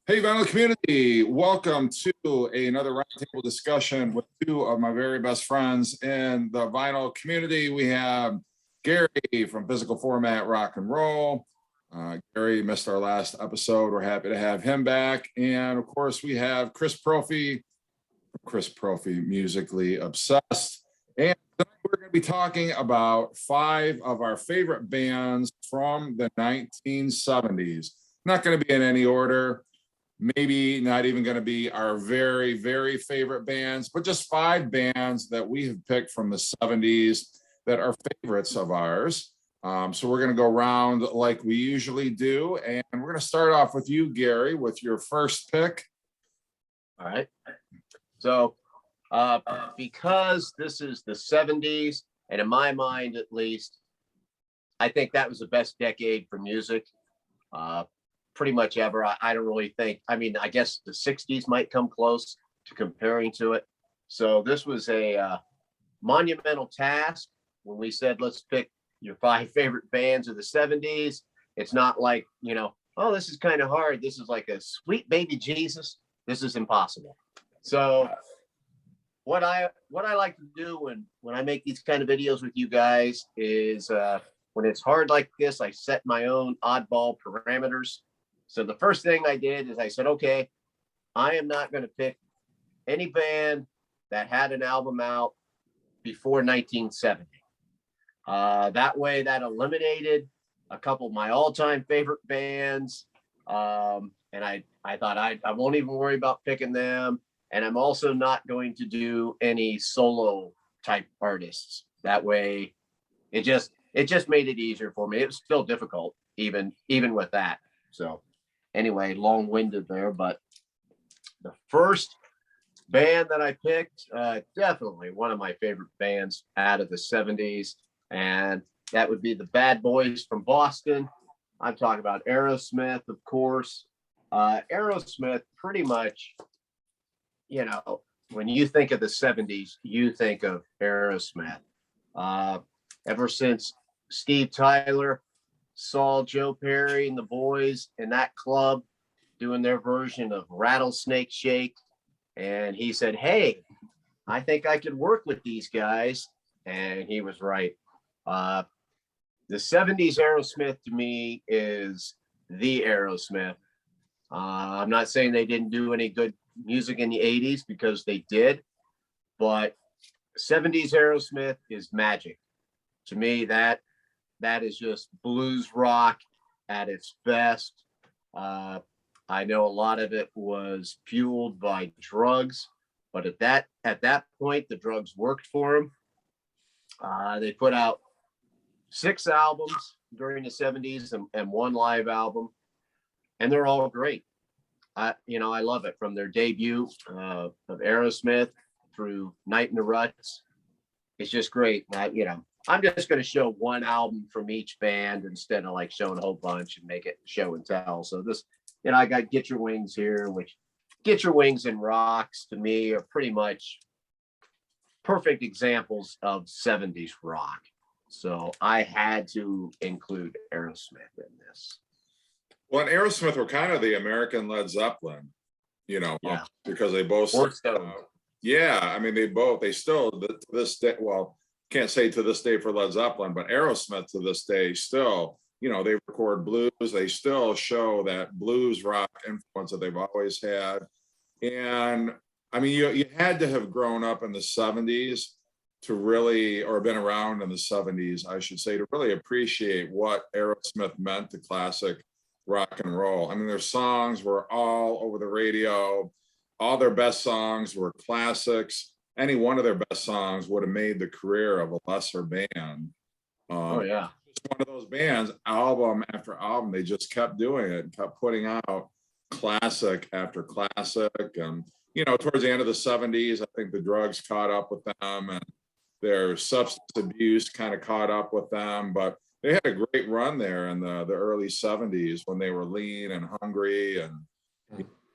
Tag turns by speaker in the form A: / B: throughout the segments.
A: Hey, vinyl community, welcome to another roundtable discussion with two of my very best friends in the vinyl community. We have Gary from Physical Format Rock and Roll. Gary missed our last episode. We're happy to have him back. And of course, we have Chris Prophy, Musically Obsessed. And tonight we're going to be talking about 5 of our favorite bands from the 1970s. Not going to be in any order. Maybe not even going to be our very, very favorite bands, but just 5 bands that we have picked from the 70s that are favorites of ours. So we're going to go around like we usually do. And we're going to start off with you, Gary, with your first pick.
B: All right. So because this is the 70s, and in my mind, at least, I think that was the best decade for music. Pretty much ever. I don't really think, I mean, I guess the 60s might come close to comparing to it. So this was a monumental task when we said, let's pick your 5 favorite bands of the 70s. It's not like, oh, this is kind of hard. This is like a sweet baby Jesus. This is impossible. So what I like to do when I make these kind of videos with you guys is when it's hard like this, I set my own oddball parameters. So the first thing I did is I said, okay, I am not going to pick any band that had an album out before 1970. That way that eliminated a couple of my all-time favorite bands. And I thought I won't even worry about picking them. And I'm also not going to do any solo type artists. That way it just made it easier for me. It was still difficult even with that. So anyway, long-winded there, but the first band that I picked, definitely one of my favorite bands out of the 70s, and that would be the Bad Boys from Boston. I'm talking about Aerosmith, of course. Aerosmith, pretty much, when you think of the 70s, you think of Aerosmith. Ever since Steve Tyler saw Joe Perry and the boys in that club doing their version of Rattlesnake Shake, and he said, hey, I think I could work with these guys, and he was right. The 70s Aerosmith to me is the Aerosmith. I'm not saying they didn't do any good music in the 80s, because they did, but 70s Aerosmith is magic. To me, that is just blues rock at its best. I know a lot of it was fueled by drugs, but at that point, the drugs worked for them. They put out 6 albums during the 70s and 1 live album, and they're all great. I love it, from their debut of Aerosmith through Night in the Ruts. It's just great. I'm just going to show one album from each band instead of like showing a whole bunch and make it show and tell. So this, I got Get Your Wings here, which Get Your Wings and Rocks to me are pretty much perfect examples of 70s rock. So I had to include Aerosmith in this.
A: Well, and Aerosmith were kind of the American Led Zeppelin, because they both. Yeah, I mean, they still, to this day, well, can't say to this day for Led Zeppelin, but Aerosmith to this day still, they record blues. They still show that blues rock influence that they've always had. And I mean, you had to have grown up in the 70s to really, or been around in the 70s, I should say, to really appreciate what Aerosmith meant to classic rock and roll. I mean, their songs were all over the radio. All their best songs were classics. Any one of their best songs would have made the career of a lesser band.
B: Oh yeah.
A: Just one of those bands, album after album, they just kept doing it and kept putting out classic after classic. And, towards the end of the 70s, I think the drugs caught up with them and their substance abuse kind of caught up with them. But they had a great run there in the early 70s when they were lean and hungry and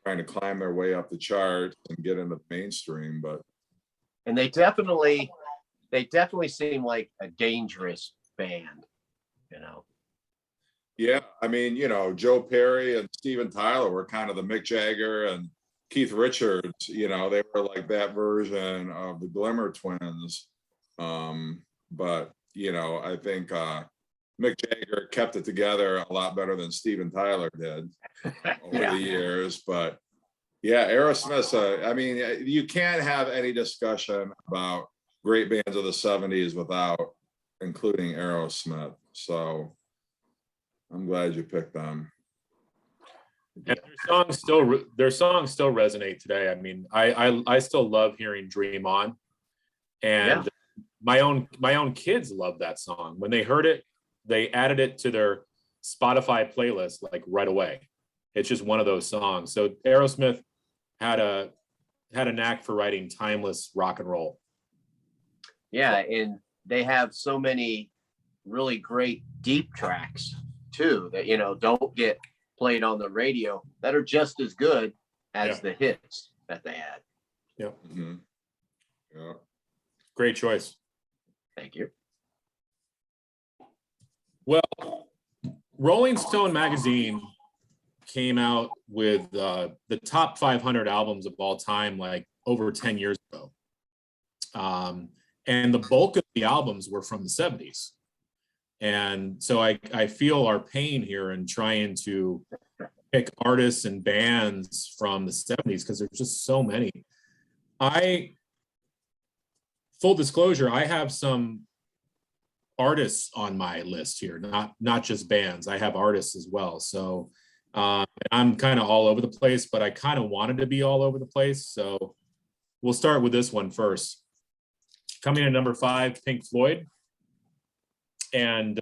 A: trying to climb their way up the charts and get into the mainstream.
B: And they definitely seem like a dangerous band,
A: Yeah, I mean, Joe Perry and Steven Tyler were kind of the Mick Jagger and Keith Richards, they were like that version of the Glimmer Twins. But, I think Mick Jagger kept it together a lot better than Steven Tyler did over the years. But yeah, Aerosmith, I mean, you can't have any discussion about great bands of the 70s without including Aerosmith. So I'm glad you picked them.
C: And their songs still resonate today. I mean, I still love hearing Dream On, and my own kids love that song. When they heard it, they added it to their Spotify playlist like right away. It's just one of those songs. So Aerosmith had a knack for writing timeless rock and roll.
B: Yeah, and they have so many really great deep tracks too that don't get played on the radio that are just as good as the hits that they had.
C: Yeah.
A: Mm-hmm. Yeah.
C: Great choice.
B: Thank you.
C: Well, Rolling Stone magazine came out with the top 500 albums of all time, like over 10 years ago. And the bulk of the albums were from the 70s. And so I feel our pain here in trying to pick artists and bands from the 70s because there's just so many. Full disclosure, I have some artists on my list here, not just bands. I have artists as well. So I'm kind of all over the place, but I kind of wanted to be all over the place. So we'll start with this one first. Coming in number 5, Pink Floyd. And,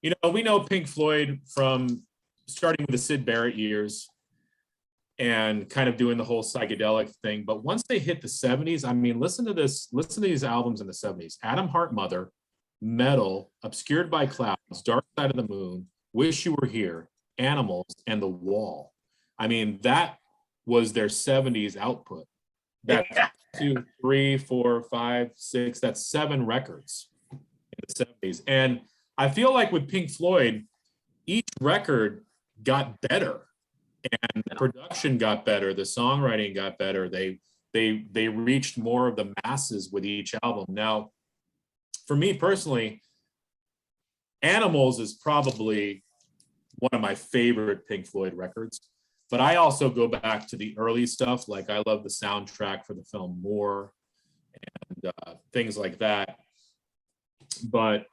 C: we know Pink Floyd from starting with the Syd Barrett years and kind of doing the whole psychedelic thing. But once they hit the 70s, I mean, listen to these albums in the 70s. Atom Heart Mother, Metal, Obscured by Clouds, Dark Side of the Moon, Wish You Were Here, Animals, and The Wall. I mean, that was their 70s output. That's 2, 3, 4, 5, 6, that's 7 records in the 70s. And I feel like with Pink Floyd, each record got better and the production got better, the songwriting got better. They reached more of the masses with each album. Now, for me personally, Animals is probably one of my favorite Pink Floyd records, but I also go back to the early stuff. Like I love the soundtrack for the film More and things like that. But,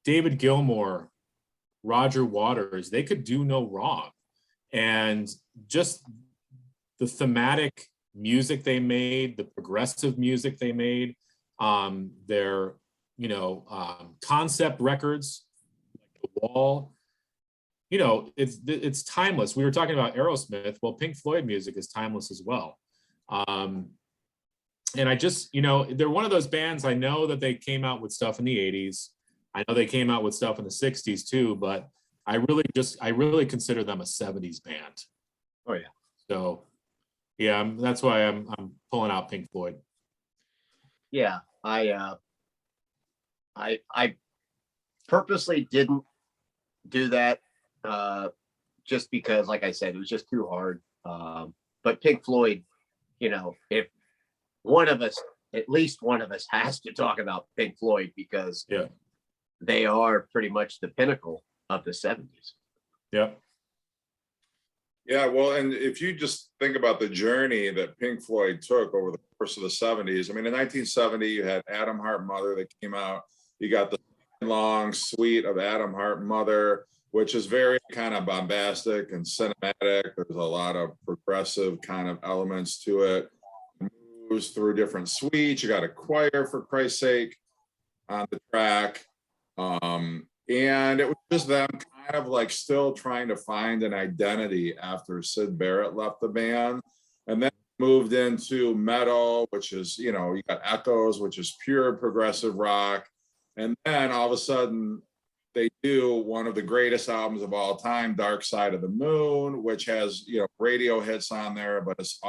C: David Gilmour, Roger Waters, they could do no wrong. And just the thematic music they made, the progressive music they made, their, concept records, like The Wall, it's timeless. We were talking about Aerosmith. Well, Pink Floyd music is timeless as well. And I just, they're one of those bands. I know that they came out with stuff in the 80s. I know they came out with stuff in the 60s too, but I really consider them a 70s band.
B: Oh yeah.
C: So yeah, that's why I'm pulling out Pink Floyd.
B: Yeah, I purposely didn't do that just because, like I said, it was just too hard. But Pink Floyd, if at least one of us has to talk about Pink Floyd because they are pretty much the pinnacle of the 70s.
C: Yeah.
A: Yeah, well, and if you just think about the journey that Pink Floyd took over the course of the 70s, I mean, in 1970, you had Atom Heart Mother that came out. You got the long suite of Atom Heart Mother, which is very kind of bombastic and cinematic. There's a lot of progressive kind of elements to it. It moves through different suites. You got a choir, for Christ's sake, on the track. And it was just them kind of like still trying to find an identity after Syd Barrett left the band. And then moved into metal, which is, you got Echoes, which is pure progressive rock. And then all of a sudden they do one of the greatest albums of all time, Dark Side of the Moon, which has, radio hits on there, but it's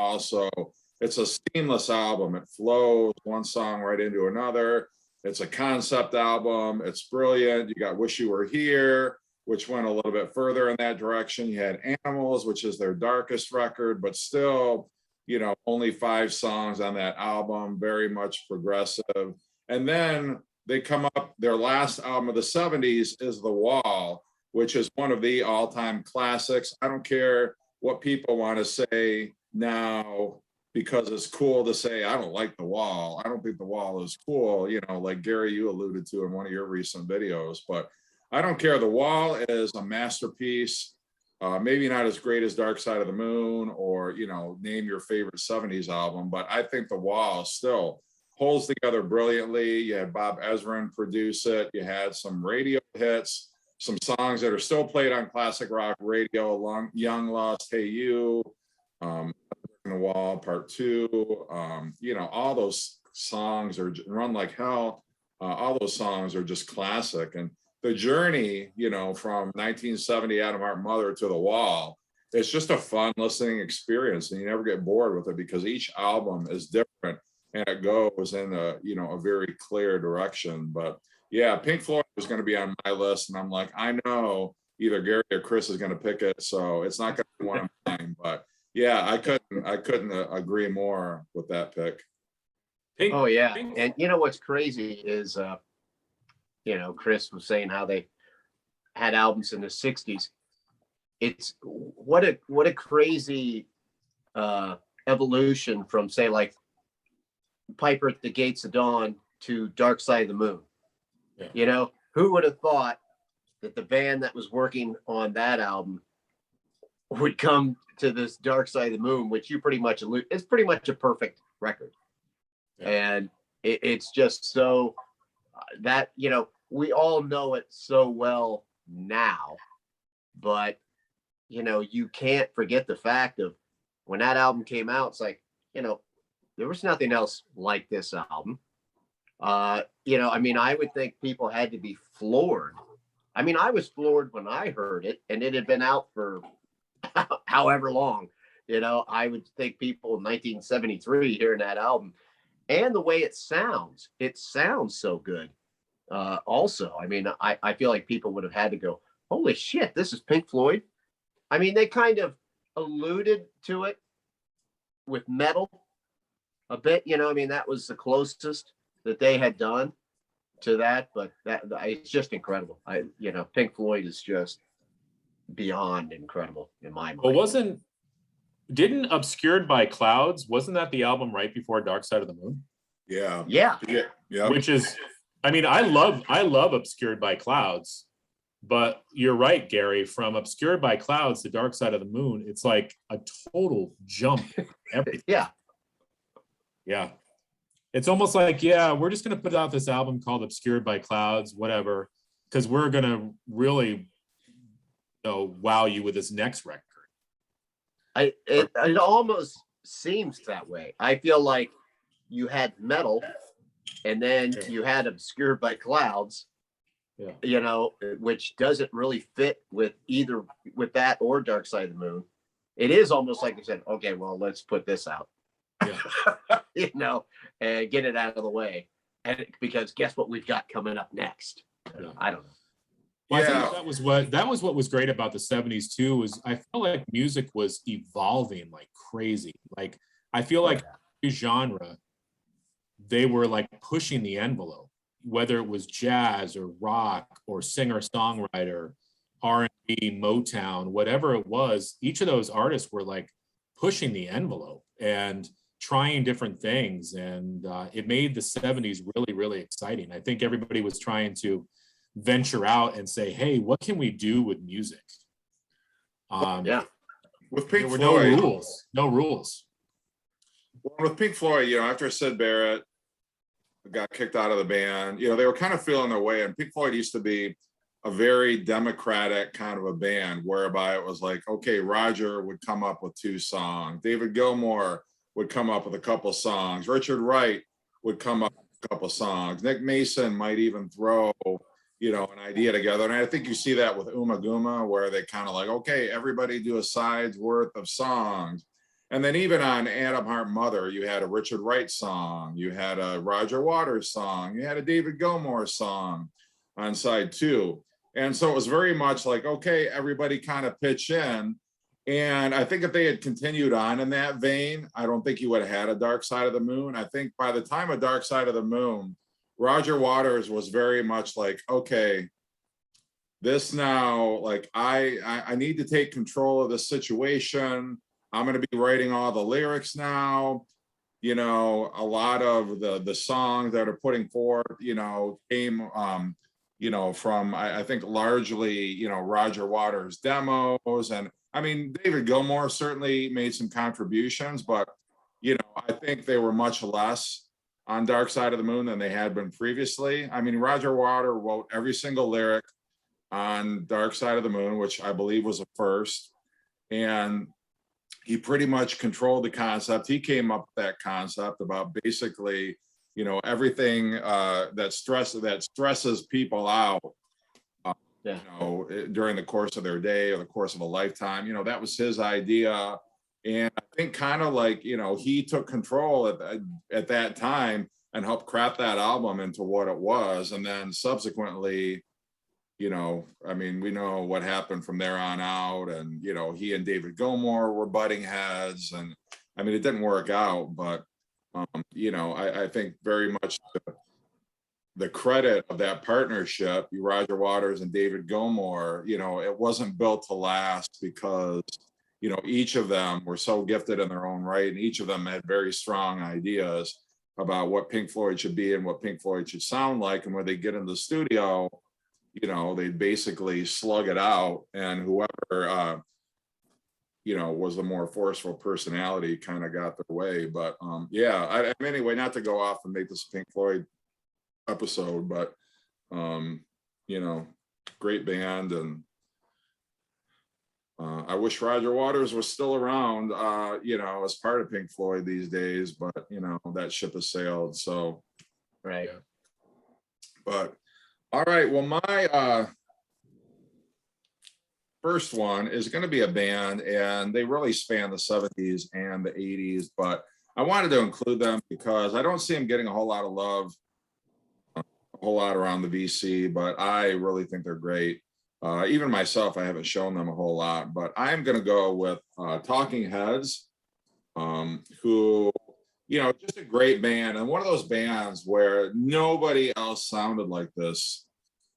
A: a seamless album. It flows one song right into another. It's a concept album. It's brilliant. You got Wish You Were Here, which went a little bit further in that direction. You had Animals, which is their darkest record, but still, you know, only 5 songs on that album, very much progressive. And then they come up, their last album of the 70s is The Wall, which is one of the all-time classics. I don't care what people want to say now, because it's cool to say, I don't like The Wall. I don't think The Wall is cool, you know, like Gary, you alluded to in one of your recent videos, but I don't care. The Wall is a masterpiece. Maybe not as great as Dark Side of the Moon or, you know, name your favorite 70s album, but I think The Wall still holds together brilliantly. You had Bob Ezrin produce it. You had some radio hits, some songs that are still played on classic rock radio, along Young Lost, Hey You, The Wall Part 2, you know, all those songs are Run Like Hell. All those songs are just classic. And the journey, you know, from 1970 Adam Hart Mother to The Wall, it's just a fun listening experience, and you never get bored with it because each album is different and it goes in a, you know, a very clear direction. But yeah, Pink Floyd was going to be on my list, and I'm like, I know either Gary or Chris is going to pick it, so it's not going to be one of mine. But yeah, I couldn't agree more with that pick.
B: Oh yeah, and you know what's crazy is, you know, Chris was saying how they had albums in the 60s. It's what a crazy evolution from, say, like Piper at the Gates of Dawn to Dark Side of the Moon.
C: Yeah.
B: You know, who would have thought that the band that was working on that album would come to this Dark Side of the Moon, which you pretty much allude, it's pretty much a perfect record. Yeah. And it's just so that, you know, we all know it so well now, but, you know, you can't forget the fact of when that album came out, it's like, you know, there was nothing else like this album. You know, I mean, I would think people had to be floored. I mean, I was floored when I heard it, and it had been out for however long. You know, I would think people in 1973 hearing that album, and the way it sounds so good. Also, I mean, I feel like people would have had to go, holy shit, this is Pink Floyd. I mean, they kind of alluded to it with Metal a bit, you know, I mean, that was the closest that they had done to that, but that it's just incredible. You know, Pink Floyd is just beyond incredible in my mind.
C: Well, didn't Obscured by Clouds, wasn't that the album right before Dark Side of the Moon?
A: Yeah.
C: Which is, I mean, I love Obscured by Clouds, but you're right, Gary, from Obscured by Clouds to Dark Side of the Moon, it's like a total jump. Yeah. It's almost like, yeah, we're just going to put out this album called Obscured by Clouds, whatever, because we're going to really, you know, wow you with this next record.
B: It almost seems that way. I feel like you had Metal, and then you had Obscured by Clouds, you know, which doesn't really fit with either with that or Dark Side of the Moon. It is almost like you said, okay, well, let's put this out. You know, and get it out of the way, and because guess what we've got coming up next? I don't know.
C: Well, I think that was what was great about the 70s too, was I felt like music was evolving like crazy. Like I feel like every genre, they were like pushing the envelope, whether it was jazz or rock or singer-songwriter, R&B, Motown, whatever it was, each of those artists were like pushing the envelope and trying different things, and it made the 70s really, really exciting. I think everybody was trying to venture out and say, hey, what can we do with music?
A: With Pink Floyd,
C: no rules.
A: Well, with Pink Floyd, you know, after Sid Barrett got kicked out of the band, you know, they were kind of feeling their way, and Pink Floyd used to be a very democratic kind of a band, whereby it was like, okay, Roger would come up with 2 songs, David Gilmour would come up with a couple songs, Richard Wright would come up with a couple songs, Nick Mason might even throw, you know, an idea together. And I think you see that with Uma Guma, where they kind of like, okay, everybody do a side's worth of songs. And then even on Adam Hart Mother, you had a Richard Wright song, you had a Roger Waters song, you had a David Gilmour song on side 2. And so it was very much like, okay, everybody kind of pitch in. And I think if they had continued on in that vein, I don't think you would have had a Dark Side of the Moon. I think by the time of Dark Side of the Moon, Roger Waters was very much like, okay, this now, like I need to take control of the situation. I'm going to be writing all the lyrics now. You know, a lot of the songs that are putting forth, you know, came, you know, from, I think largely, you know, Roger Waters demos. And I mean, David Gilmour certainly made some contributions, but, you know, I think they were much less on Dark Side of the Moon than they had been previously. I mean, Roger Waters wrote every single lyric on Dark Side of the Moon, which I believe was a first. And he pretty much controlled the concept. He came up with that concept about basically, you know, everything that stresses people out, you know, during the course of their day or the course of a lifetime. You know, that was his idea. And I think kind of like, you know, he took control at that time and helped craft that album into what it was. And then subsequently, you know, I mean, we know what happened from there on out. And, you know, he and David Gilmour were butting heads. And I mean, it didn't work out. But, you know, I think very much the credit of that partnership, Roger Waters and David Gilmour, you know, it wasn't built to last because, you know, each of them were so gifted in their own right. And each of them had very strong ideas about what Pink Floyd should be and what Pink Floyd should sound like. And when they get in the studio, you know, they basically slug it out, and whoever, you know, was the more forceful personality kind of got their way. But yeah, anyway, not to go off and make this a Pink Floyd episode, but you know, great band. And I wish Roger Waters was still around, you know, as part of Pink Floyd these days, but you know, that ship has sailed. So,
B: right.
A: But all right, well, my first one is going to be a band, and they really span the 70s and the 80s, but I wanted to include them because I don't see them getting a whole lot of love, a whole lot around the VC, but I really think they're great. Even myself, I haven't shown them a whole lot, but I'm going to go with Talking Heads, who, you know, just a great band, and one of those bands where nobody else sounded like this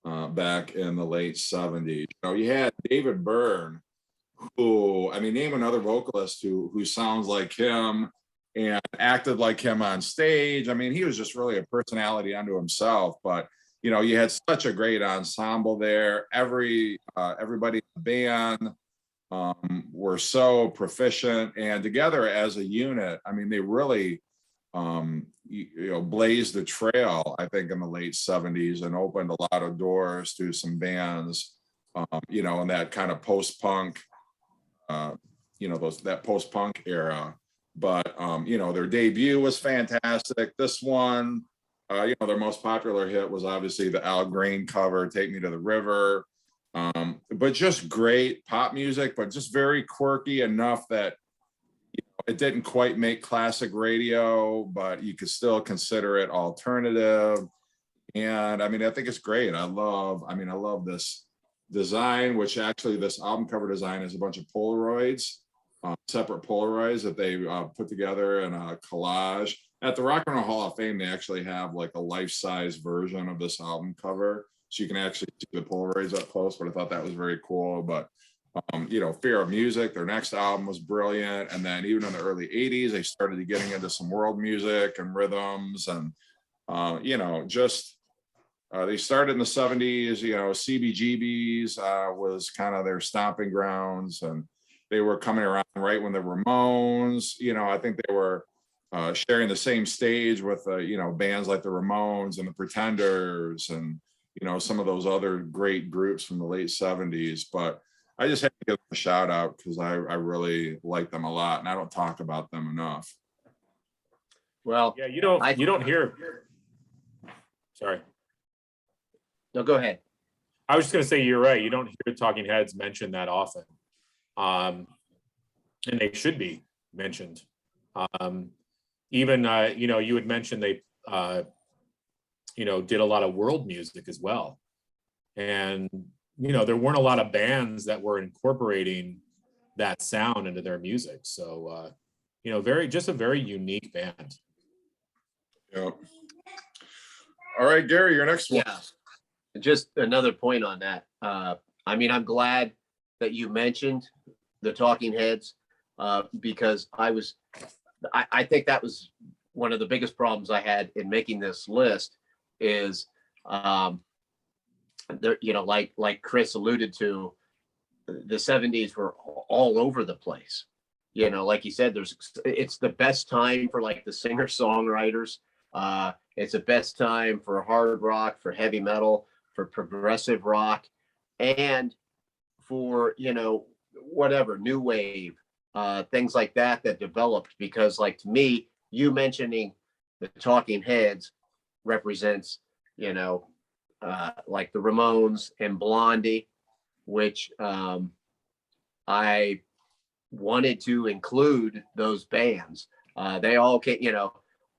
A: back in the late 70s. You know, you had David Byrne, who, I mean, name another vocalist who sounds like him and acted like him on stage. I mean, he was just really a personality unto himself. But you know, you had such a great ensemble there. Everybody in the band were so proficient, and together as a unit, I mean, they really you know, blazed the trail, I think, in the late 70s and opened a lot of doors to some bands, you know, in that kind of post-punk, you know, that post-punk era. But you know, their debut was fantastic. This one, you know, their most popular hit was obviously the Al Green cover, Take Me to the River. But just great pop music, but just very quirky enough that, you know, it didn't quite make classic radio, but you could still consider it alternative. And I mean, I think it's great. I love this design, which actually this album cover design is a bunch of Polaroids, separate Polaroids that they put together in a collage. At the Rock and Roll Hall of Fame, they actually have like a life-size version of this album cover, so you can actually see the Polaroids up close. But I thought that was very cool. But you know, Fear of Music, their next album was brilliant. And then even in the early 80s, they started getting into some world music and rhythms. And you know, just they started in the 70s, you know, CBGB's was kind of their stomping grounds. And they were coming around right when the Ramones, you know, I think they were sharing the same stage with, you know, bands like the Ramones and the Pretenders and, you know, some of those other great groups from the late 70s. But I just had to give them a shout out because I really like them a lot, and I don't talk about them enough.
B: Well,
C: yeah, you don't hear. Sorry.
B: No, go ahead.
C: I was just going to say, you're right. You don't hear Talking Heads mentioned that often. And they should be. mentioned. Even you had mentioned they did a lot of world music as well, and there weren't a lot of bands that were incorporating that sound into their music. So a very unique band.
A: Yeah. All right, Gary, your next one.
B: Yeah, just another point on that. I'm glad that you mentioned the Talking Heads, because I think that was one of the biggest problems I had in making this list is, like Chris alluded to, the 70s were all over the place. Like you said, it's the best time for like the singer-songwriters. It's the best time for hard rock, for heavy metal, for progressive rock, and for, whatever, new wave, things like that developed. Because like, to me, you mentioning the Talking Heads represents, like the Ramones and Blondie, which I wanted to include those bands. They all came,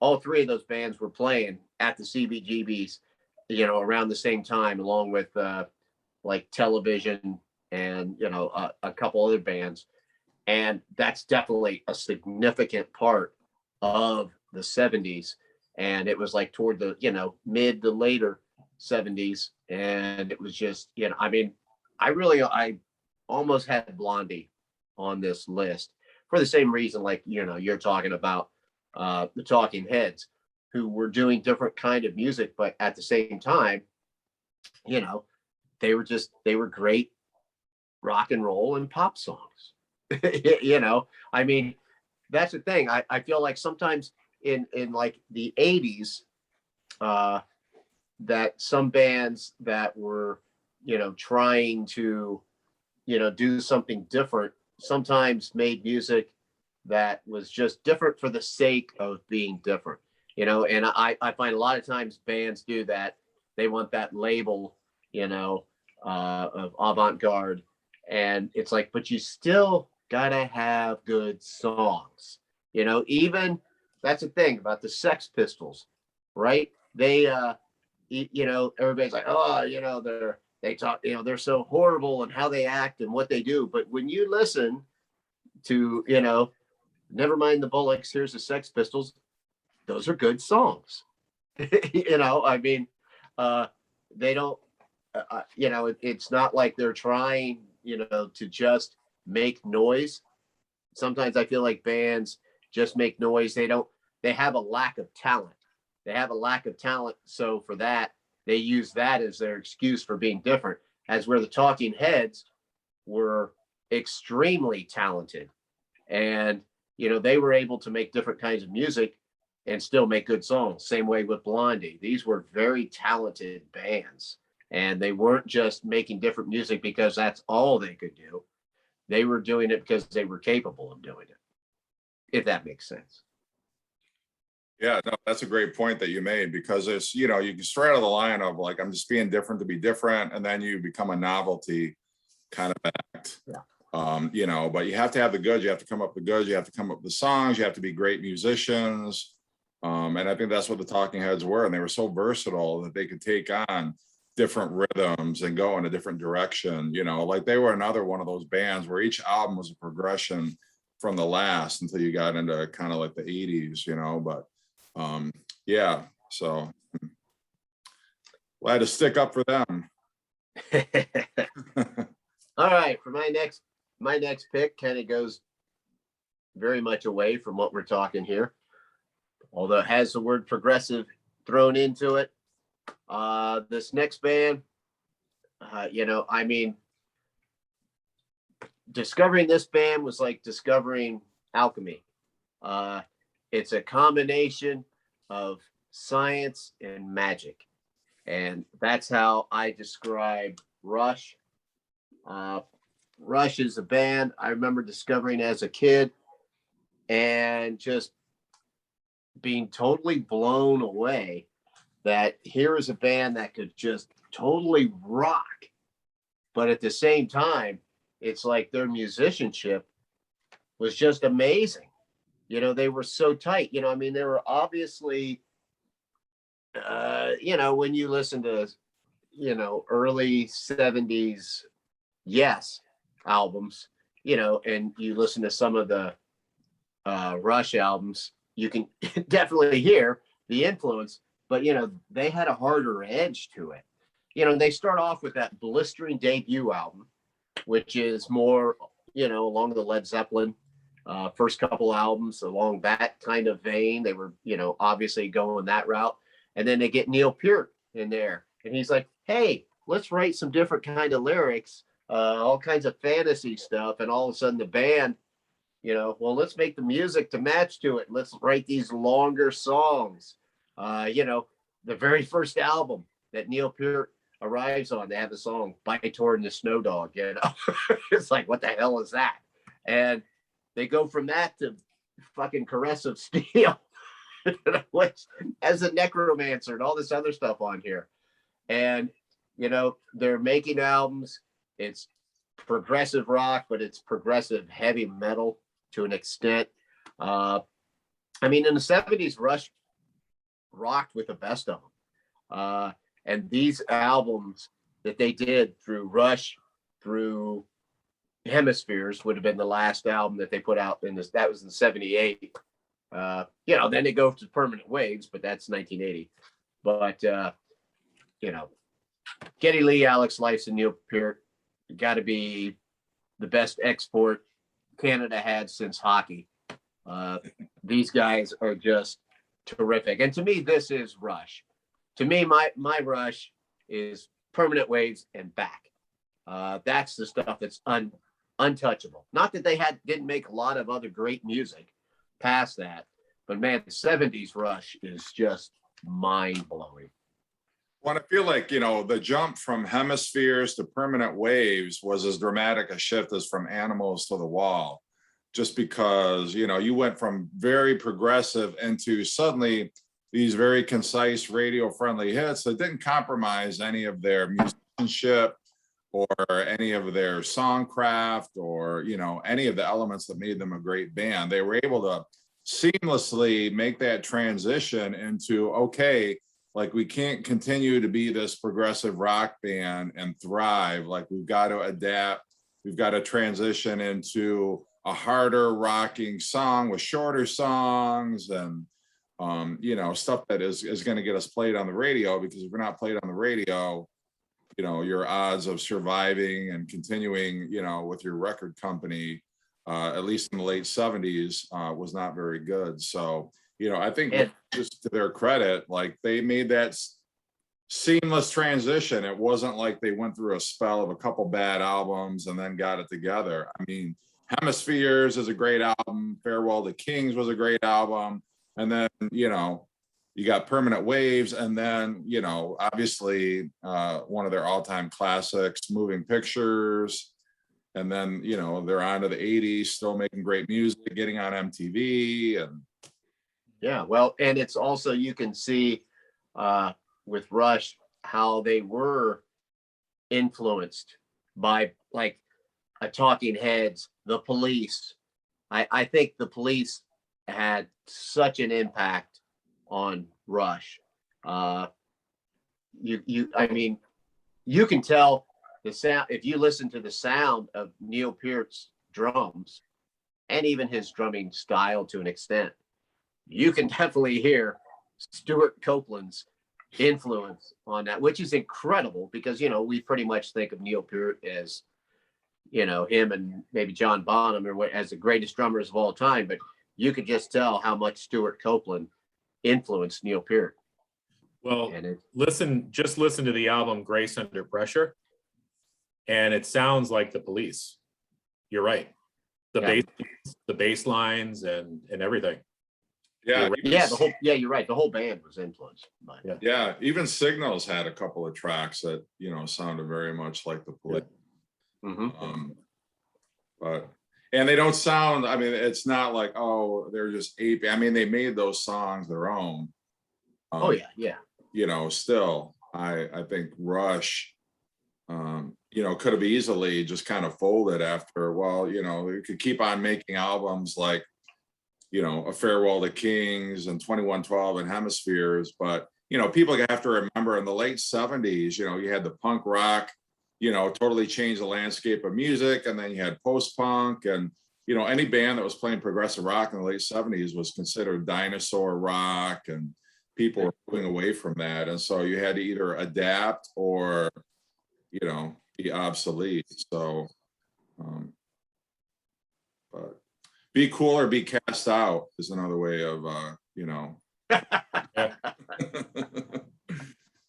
B: all three of those bands were playing at the CBGBs, around the same time, along with like Television and, a couple other bands. And that's definitely a significant part of the 70s. And it was like toward the, mid to later 70s. And it was just, I almost had Blondie on this list for the same reason, like, you're talking about the Talking Heads, who were doing different kind of music, but at the same time, they were great rock and roll and pop songs. That's the thing. I feel like sometimes in like the 80s, that some bands that were, trying to, do something different, sometimes made music that was just different for the sake of being different, and I find a lot of times bands do that. They want that label, of avant-garde, and it's like, but you still gotta have good songs, even that's the thing about the Sex Pistols, right? They everybody's like, oh, they talk, they're so horrible and how they act and what they do. But when you listen to, Never Mind the Bollocks, Here's the Sex Pistols, those are good songs. They don't, it's not like they're trying, to just make noise. Sometimes I feel like bands just make noise. They have a lack of talent. So for that, they use that as their excuse for being different, as where the Talking Heads were extremely talented. And, they were able to make different kinds of music and still make good songs. Same way with Blondie. These were very talented bands, and they weren't just making different music because that's all they could do. They were doing it because they were capable of doing it, if that makes sense.
A: Yeah, no, that's a great point that you made, because it's, you can straddle the line of like, I'm just being different to be different, and then you become a novelty kind of act.
B: Yeah.
A: But you have to have the goods, you have to come up with the goods, you have to come up with the songs, you have to be great musicians. And I think that's what the Talking Heads were. And they were so versatile that they could take on different rhythms and go in a different direction. Like they were another one of those bands where each album was a progression from the last until you got into kind of like the 80s, but yeah, so glad to stick up for them.
B: All right, for my next pick kind of goes very much away from what we're talking here, although it has the word progressive thrown into it. This next band, discovering this band was like discovering alchemy. It's a combination of science and magic. And that's how I describe Rush. Rush is a band I remember discovering as a kid and just being totally blown away that here is a band that could just totally rock. But at the same time, it's like their musicianship was just amazing. they were so tight. I mean, they were obviously, when you listen to, early 70s Yes albums, and you listen to some of the Rush albums, you can definitely hear the influence, but they had a harder edge to it. They start off with that blistering debut album, which is more, along the Led Zeppelin first couple albums, along that kind of vein. They were, obviously going that route. And then they get Neil Peart in there, and he's like, hey, let's write some different kind of lyrics, all kinds of fantasy stuff. And all of a sudden the band, well, let's make the music to match to it. Let's write these longer songs. The very first album that Neil Peart arrives on, they have the song By Toward the Snow Dog, It's like, what the hell is that? And they go from that to fucking Caress of Steel, which has a necromancer and all this other stuff on here. And, they're making albums. It's progressive rock, but it's progressive heavy metal to an extent. I mean, in the 70s, Rush rocked with the best of them. And these albums that they did through Rush, through Hemispheres, would have been the last album that they put out in this. That was in 78. Then they go to Permanent Waves, but that's 1980. But, Geddy Lee, Alex Lifeson, and Neil Peart got to be the best export Canada had since hockey. These guys are just terrific. And to me, this is Rush. To me, my Rush is Permanent Waves and back. That's the stuff that's untouchable. Not that they didn't make a lot of other great music past that, but man, the 70s Rush is just mind-blowing.
A: Well, I feel like, the jump from Hemispheres to Permanent Waves was as dramatic a shift as from Animals to the Wall, just because, you went from very progressive into suddenly these very concise radio-friendly hits that didn't compromise any of their musicianship or any of their songcraft or, any of the elements that made them a great band. They were able to seamlessly make that transition into, okay, like, we can't continue to be this progressive rock band and thrive. Like, we've got to adapt. We've got to transition into a harder rocking song with shorter songs and, stuff that is going to get us played on the radio, because if we're not played on the radio, your odds of surviving and continuing, with your record company, at least in the late 70s, was not very good. So, I think just to their credit, like, they made that seamless transition. It wasn't like they went through a spell of a couple bad albums and then got it together. I mean, Hemispheres is a great album. Farewell to Kings was a great album. And then, you got Permanent Waves. And then, obviously one of their all-time classics, Moving Pictures. And then, they're on to the 80s, still making great music, getting on MTV. And
B: yeah, well, and it's also, you can see with Rush how they were influenced by, like, a Talking Heads, the Police. I think the Police had such an impact on Rush. I mean, you can tell the sound if you listen to the sound of Neil Peart's drums and even his drumming style to an extent. You can definitely hear Stuart Copeland's influence on that, which is incredible because, we pretty much think of Neil Peart as, him and maybe John Bonham as the greatest drummers of all time. But you could just tell how much Stuart Copeland influenced Neil Peart.
C: Well, listen to the album Grace Under Pressure, and it sounds like the Police. You're right. The bass lines and everything.
A: Yeah,
B: you're right. The whole band was influeed by it.
A: Yeah, even Signals had a couple of tracks that sounded very much like the Police.
B: Yeah. Mm-hmm.
A: And they don't sound. I mean, it's not like, oh, they're just aping. I mean, they made those songs their own. Still, I think Rush, could have easily just kind of folded after. Well, we could keep on making albums like A Farewell to Kings and 2112 and Hemispheres. But, people have to remember in the late 70s, you had the punk rock, totally changed the landscape of music. And then you had post-punk and, any band that was playing progressive rock in the late 70s was considered dinosaur rock, and people were moving away from that. And so you had to either adapt or, be obsolete. So, but be cool or be cast out is another way of,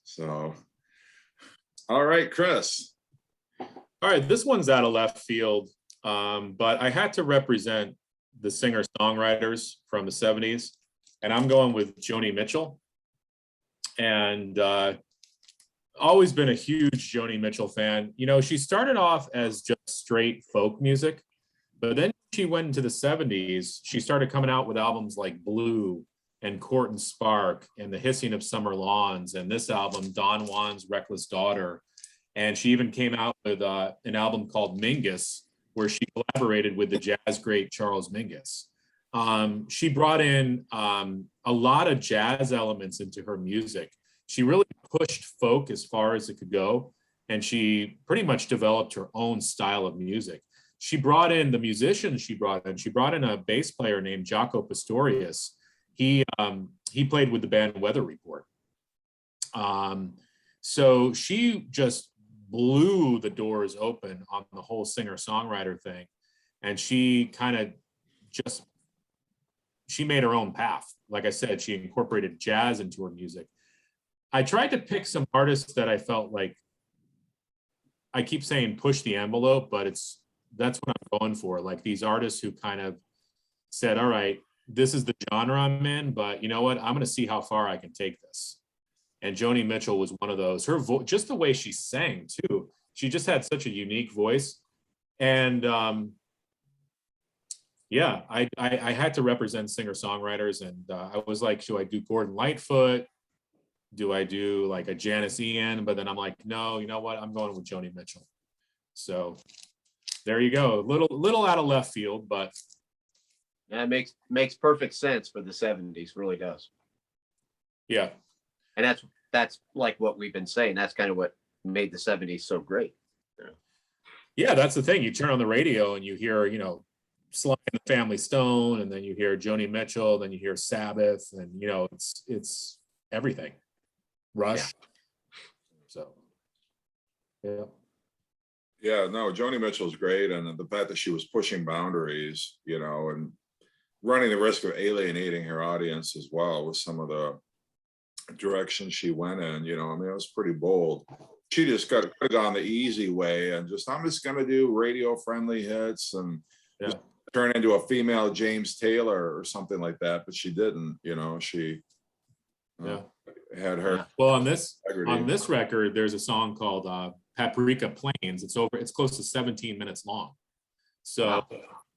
A: So, all right, Chris.
C: All right, this one's out of left field, but I had to represent the singer-songwriters from the 70s, and I'm going with Joni Mitchell. And always been a huge Joni Mitchell fan. She started off as just straight folk music, but then she went into the 70s. She started coming out with albums like Blue and Court and Spark and The Hissing of Summer Lawns, and this album, Don Juan's Reckless Daughter. And she even came out with an album called Mingus, where she collaborated with the jazz great Charles Mingus. She brought in a lot of jazz elements into her music. She really pushed folk as far as it could go, and she pretty much developed her own style of music. She brought in the musicians she brought in. She brought in a bass player named Jaco Pastorius. He played with the band Weather Report. So she just blew the doors open on the whole singer-songwriter thing. And she kind of she made her own path. Like I said, she incorporated jazz into her music. I tried to pick some artists that I felt like, I keep saying push the envelope, but that's what I'm going for. Like these artists who kind of said, all right, this is the genre I'm in, but you know what? I'm going to see how far I can take this. And Joni Mitchell was one of those. Her voice, just the way she sang too. She just had such a unique voice. And I had to represent singer-songwriters, and I was like, do I do Gordon Lightfoot? Do I do like a Janice Ian? But then I'm like, no, you know what? I'm going with Joni Mitchell. So there you go. Little out of left field, but
B: that makes perfect sense for the 70s, really does.
C: Yeah.
B: And that's like what we've been saying. That's kind of what made the 70s so great.
C: Yeah, that's the thing. You turn on the radio and you hear, Sly and the Family Stone, and then you hear Joni Mitchell, then you hear Sabbath, and it's everything. Rush. Yeah. So
A: yeah, no, Joni Mitchell's great, and the fact that she was pushing boundaries, and running the risk of alienating her audience as well with some of the direction she went in. It was pretty bold. She just could have gone the easy way and I'm just going to do radio friendly hits and just turn into a female James Taylor or something like that. But she didn't, she had her.
C: Well, on this record, there's a song called Paprika Plains. It's close to 17 minutes long. So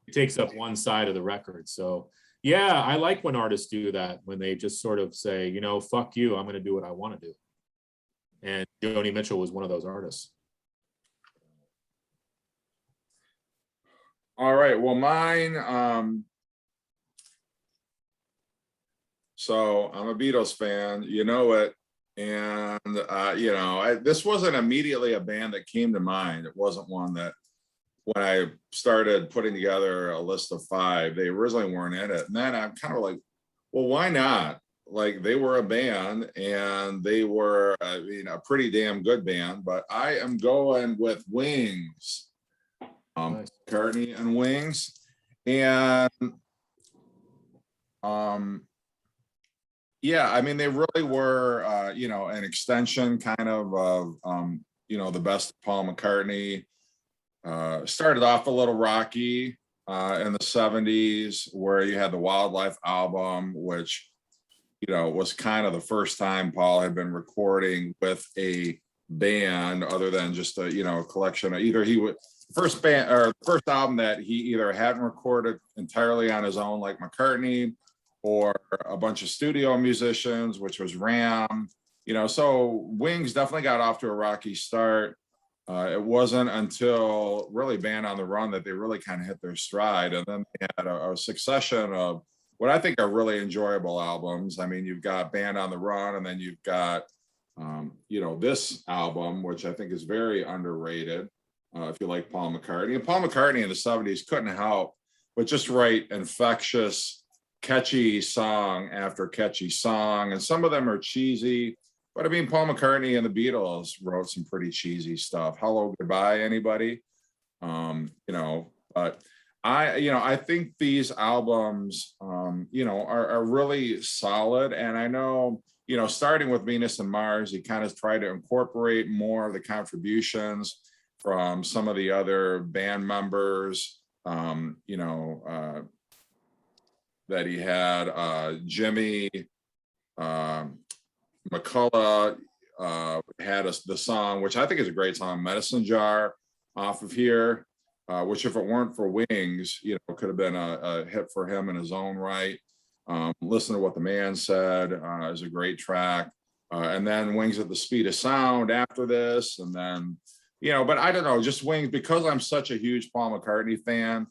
C: it takes up one side of the record. So yeah, I like when artists do that, when they just sort of say, fuck you, I'm going to do what I want to do. And Joni Mitchell was one of those artists.
A: All right. Well, mine, so I'm a Beatles fan, it. And, this wasn't immediately a band that came to mind. It wasn't one that, when I started putting together a list of 5, they originally weren't in it. And then I'm kind of like, well, why not? Like, they were a band, and they were, a pretty damn good band. But I am going with Wings,
C: Nice.
A: McCartney and Wings. And they really were, an extension kind of the best of Paul McCartney. Started off a little rocky in the 70s, where you had the Wildlife album, which, was kind of the first time Paul had been recording with a band other than just a collection of either first album that he either hadn't recorded entirely on his own like McCartney, or a bunch of studio musicians, which was Ram. So Wings definitely got off to a rocky start. It wasn't until really Band on the Run that they really kind of hit their stride. And then they had a succession of what I think are really enjoyable albums. I mean, you've got Band on the Run, and then you've got, you know, this album, which I think is very underrated. If you like Paul McCartney, and Paul McCartney in the 70s couldn't help but just write infectious, catchy song after catchy song. And some of them are cheesy, but I mean, Paul McCartney and the Beatles wrote some pretty cheesy stuff. Hello, Goodbye, anybody? You know, but I think these albums, you know, are really solid. And I know, you know, starting with Venus and Mars, he kind of tried to incorporate more of the contributions from some of the other band members, you know, that he had. Jimmy McCullough had the song, which I think is a great song, Medicine Jar, off of here, which if it weren't for Wings, you know, could have been a hit for him in his own right. Listen to What the Man Said is a great track. And then Wings at the Speed of Sound after this. And then, you know, but I don't know, just Wings, because I'm such a huge Paul McCartney fan,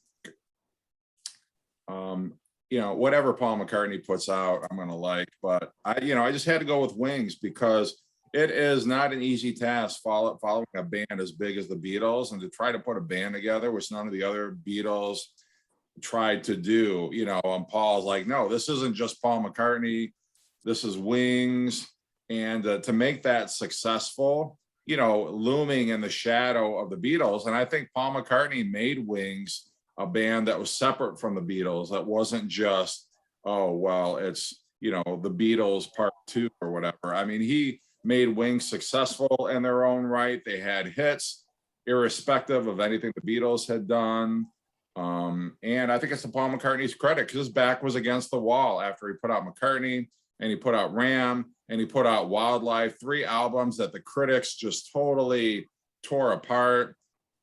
A: you know, whatever Paul McCartney puts out, I'm going to like, but I just had to go with Wings because it is not an easy task following a band as big as the Beatles, and to try to put a band together, which none of the other Beatles tried to do, you know, and Paul's like, no, this isn't just Paul McCartney, this is Wings. And to make that successful, you know, looming in the shadow of the Beatles. And I think Paul McCartney made Wings a band that was separate from the Beatles. That wasn't just, oh, well, it's, you know, the Beatles part 2 or whatever. I mean, he made Wings successful in their own right. They had hits, irrespective of anything the Beatles had done. And I think it's to Paul McCartney's credit, because his back was against the wall after he put out McCartney, and he put out Ram, and he put out Wildlife, 3 albums that the critics just totally tore apart.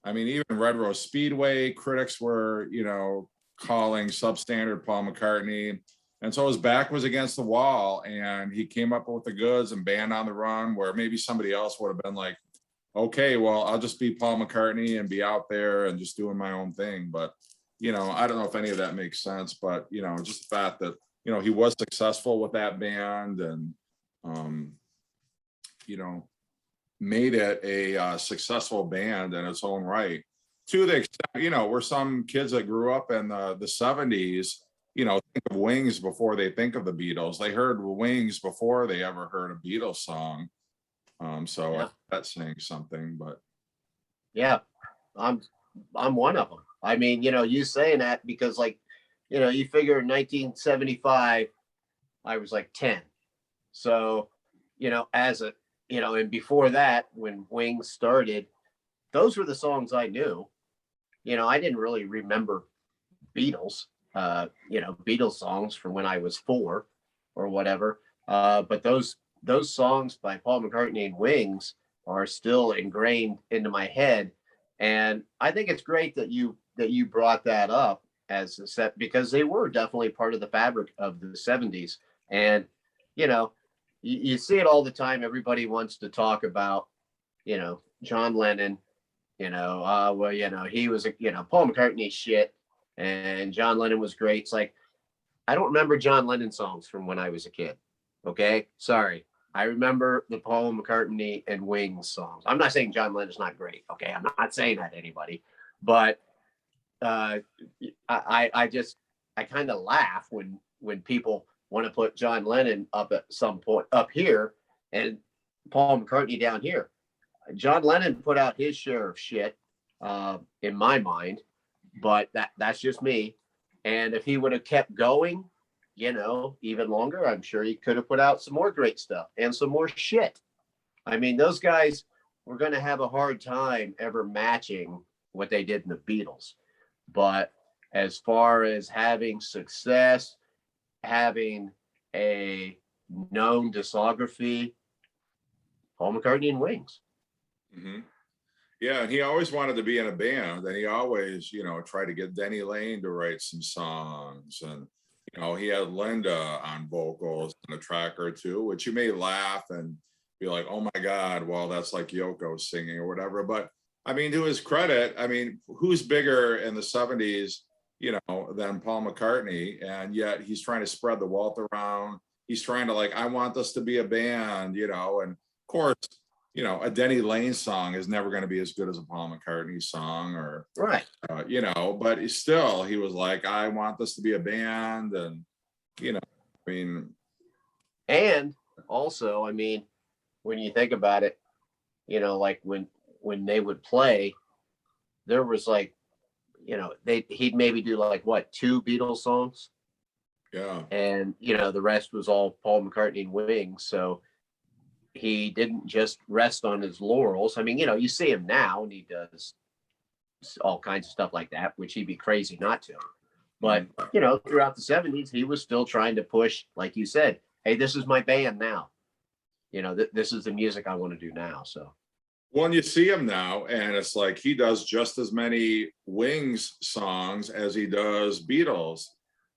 A: I mean, even Red Rose Speedway, critics were, you know, calling substandard Paul McCartney. And so his back was against the wall, and he came up with the goods and Band on the Run, where maybe somebody else would have been like, okay, well, I'll just be Paul McCartney and be out there and just doing my own thing. But, you know, I don't know if any of that makes sense, but, you know, just the fact that, you know, he was successful with that band and, you know, made it a successful band in its own right, to the extent, you know, where some kids that grew up in the 70s, you know, think of Wings before they think of the Beatles. They heard Wings before they ever heard a Beatles song. So
B: Yeah.
A: that's saying something, but
B: yeah, I'm one of them. I mean, you know, you saying that because, like, you know, you figure in 1975, I was like 10. So, you know, you know, and before that, when Wings started, those were the songs I knew. You know, I didn't really remember Beatles, you know, Beatles songs from when I was 4 or whatever. But those songs by Paul McCartney and Wings are still ingrained into my head. And I think it's great that you brought that up as a set, because they were definitely part of the fabric of the 70s. And, you know, you see it all the time. Everybody wants to talk about, you know, John Lennon, you know, well, you know, he was, you know, Paul McCartney shit and John Lennon was great. It's like, I don't remember John Lennon songs from when I was a kid. Okay. Sorry. I remember the Paul McCartney and Wings songs. I'm not saying John Lennon's not great. Okay. I'm not saying that to anybody, but I kind of laugh when people want to put John Lennon up at some point up here and Paul McCartney down here. John Lennon put out his share of shit, in my mind, but that's just me. And if he would have kept going, you know, even longer, I'm sure he could have put out some more great stuff and some more shit. I mean, those guys were going to have a hard time ever matching what they did in the Beatles. But as far as having success, having a known discography, Paul McCartney and Wings.
A: mm-hmm. Yeah, and he always wanted to be in a band, and he always, you know, tried to get Denny Lane to write some songs, and you know, he had Linda on vocals on a track or two, which you may laugh and be like, oh my God, well, that's like Yoko singing or whatever. But I mean, to his credit, I mean, who's bigger in the 70s, than Paul McCartney. And yet he's trying to spread the wealth around. He's trying to I want this to be a band, and of course, a Denny Lane song is never going to be as good as a Paul McCartney song, or
B: right.
A: But he was like, I want this to be a band, and
B: and also, when you think about it, when they would play, there was he'd maybe do 2 Beatles songs.
A: Yeah.
B: And, the rest was all Paul McCartney and Wings. So he didn't just rest on his laurels. You see him now and he does all kinds of stuff like that, which he'd be crazy not to. But, throughout the 70s, he was still trying to push, like you said, hey, this is my band now. This is the music I want to do now. So.
A: Well, and you see him now, and it's like he does just as many Wings songs as he does Beatles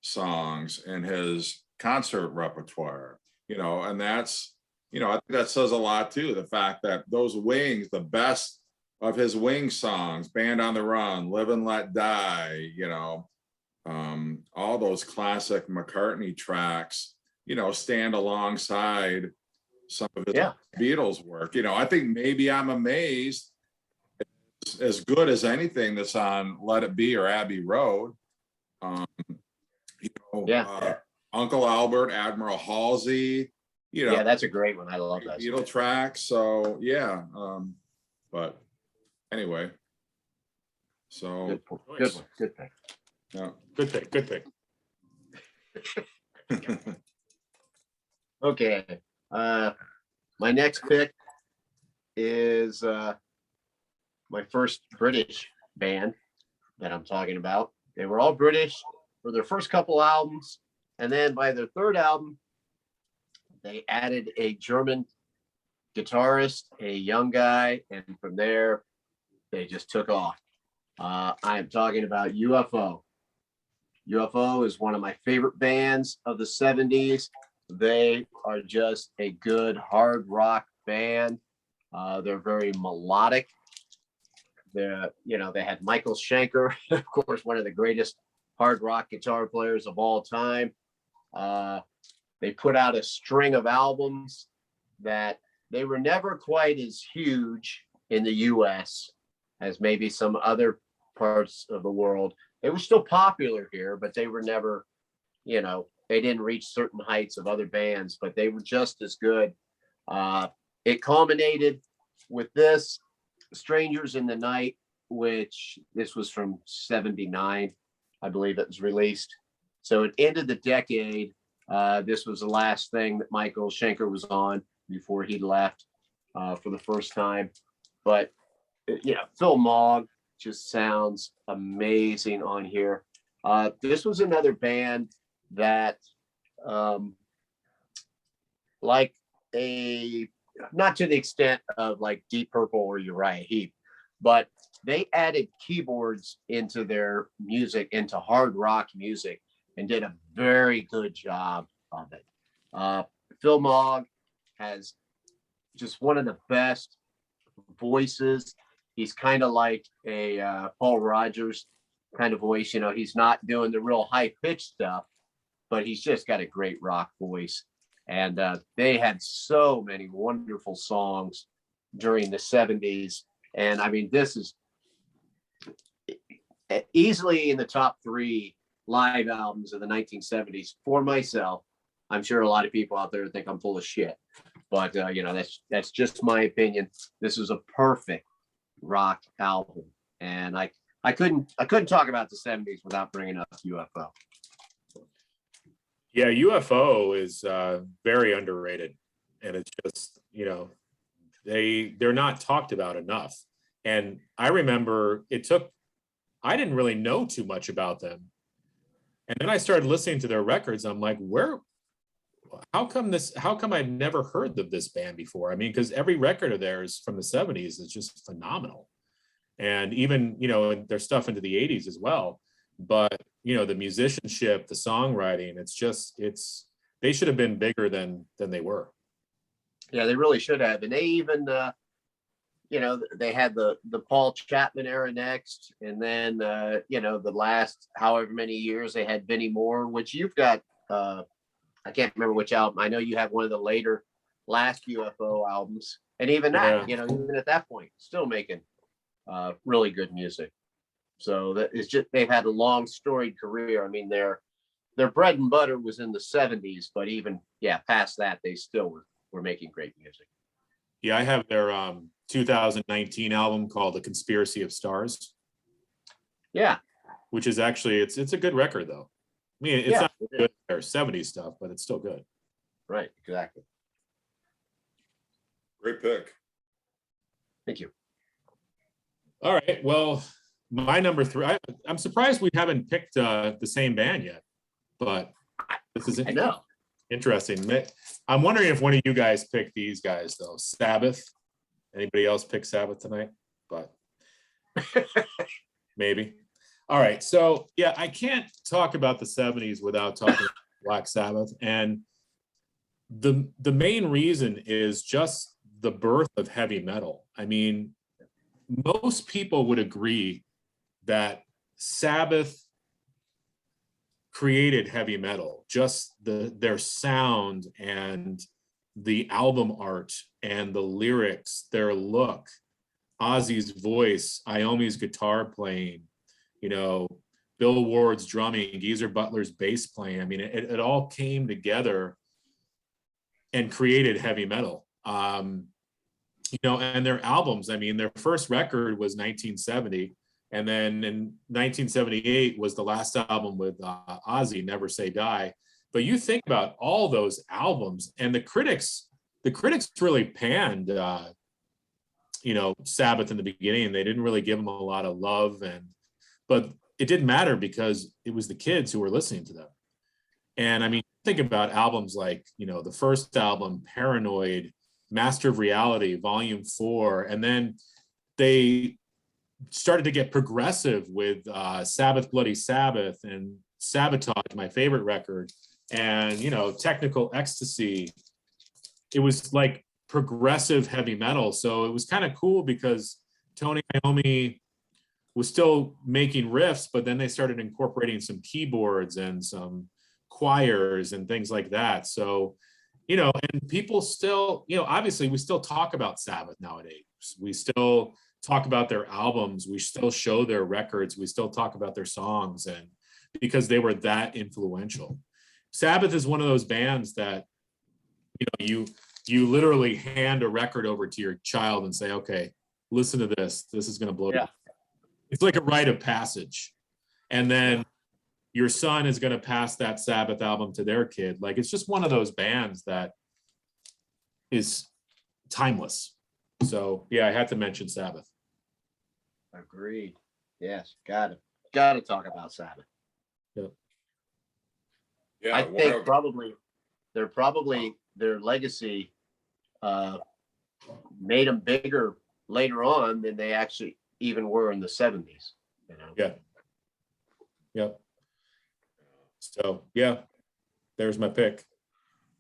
A: songs in his concert repertoire, and that's, I think that says a lot too. The fact that those Wings, the best of his Wings songs, Band on the Run, Live and Let Die, all those classic McCartney tracks, stand alongside some of his Beatles work. I think Maybe I'm Amazed is as good as anything that's on Let It Be or Abbey Road. Uncle Albert, Admiral Halsey,
B: that's a great one. I love that
A: Beatle track. So but anyway, so
B: good thing.
A: Yeah.
C: Good thing.
B: Okay. My next pick is my first British band that I'm talking about. They were all British for their first couple albums, and then by their third album, they added a German guitarist, a young guy, and from there, they just took off. I am talking about UFO. UFO is one of my favorite bands of the 70s. They are just a good hard rock band. They're very melodic. They had Michael Schenker, of course, one of the greatest hard rock guitar players of all time. They put out a string of albums that they were never quite as huge in the US as maybe some other parts of the world. They were still popular here, but they were never, they didn't reach certain heights of other bands, but they were just as good. It culminated with this Strangers in the Night, which this was from 79, I believe it was released. So it ended the decade. This was the last thing that Michael Schenker was on before he left for the first time. But, Phil Mogg just sounds amazing on here. This was another band that not to the extent of Deep Purple or Uriah Heep, but they added keyboards into their music, into hard rock music, and did a very good job of it. Phil Mogg has just one of the best voices. He's kind of like a Paul Rogers kind of voice. He's not doing the real high-pitched stuff, but he's just got a great rock voice. And they had so many wonderful songs during the 70s. And this is easily in the top 3 live albums of the 1970s for myself. I'm sure a lot of people out there think I'm full of shit, but that's just my opinion. This is a perfect rock album, and I couldn't talk about the 70s without bringing up UFO.
C: Yeah, UFO is very underrated, and it's just they're not talked about enough. And I remember I didn't really know too much about them, and then I started listening to their records. I'm like, how come I've never heard of this band before? Because every record of theirs from the 70s is just phenomenal. And even, their stuff into the 80s as well. But, the musicianship, the songwriting, they should have been bigger than they were.
B: Yeah, they really should have. And they even, they had the Paul Chapman era next, and then the last however many years they had Benny Moore, which you've got. I can't remember which album. I know you have one of the last UFO albums, and even that, even at that point, still making really good music. So that is just, they've had a long storied career. I mean, their bread and butter was in the 70s, but even past that, they still were making great music.
C: Yeah, I have their 2019 album called The Conspiracy of Stars.
B: Yeah.
C: Which is actually, it's a good record though. I mean, it's not good their 70s stuff, but it's still good.
B: Right, exactly.
A: Great pick.
B: Thank you.
C: All right, well, my number 3, I'm surprised we haven't picked the same band yet, but this is interesting. I'm wondering if one of you guys picked these guys though. Sabbath. Anybody else pick Sabbath tonight? But maybe. All right, so I can't talk about the 70s without talking about Black Sabbath, and the main reason is just the birth of heavy metal. I mean, most people would agree that Sabbath created heavy metal, just their sound and the album art and the lyrics, their look, Ozzy's voice, Iommi's guitar playing, Bill Ward's drumming, Geezer Butler's bass playing. I mean, it all came together and created heavy metal. And their albums, I mean, their first record was 1970. And then in 1978 was the last album with Ozzy, Never Say Die. But you think about all those albums, and the critics really panned, Sabbath in the beginning. They didn't really give them a lot of love, but it didn't matter because it was the kids who were listening to them. And I mean, think about albums like, the first album, Paranoid, Master of Reality, Volume 4, and then they started to get progressive with Sabbath, Bloody Sabbath, and Sabotage, my favorite record, and Technical Ecstasy. It was like progressive heavy metal. So it was kind of cool because Tony Iommi was still making riffs, but then they started incorporating some keyboards and some choirs and things like that. So, and people still, obviously we still talk about Sabbath nowadays. We still talk about their albums. We still show their records. We still talk about their songs, and because they were that influential. Sabbath is one of those bands that, you literally hand a record over to your child and say, okay, listen to this. This is going to blow you. It's like a rite of passage. And then your son is going to pass that Sabbath album to their kid. Like, it's just one of those bands that is timeless. So I had to mention Sabbath.
B: Agreed. Yes, got to talk about Sabbath.
A: Yeah,
B: I think their legacy made them bigger later on than they actually even were in the 70s.
C: So there's my pick.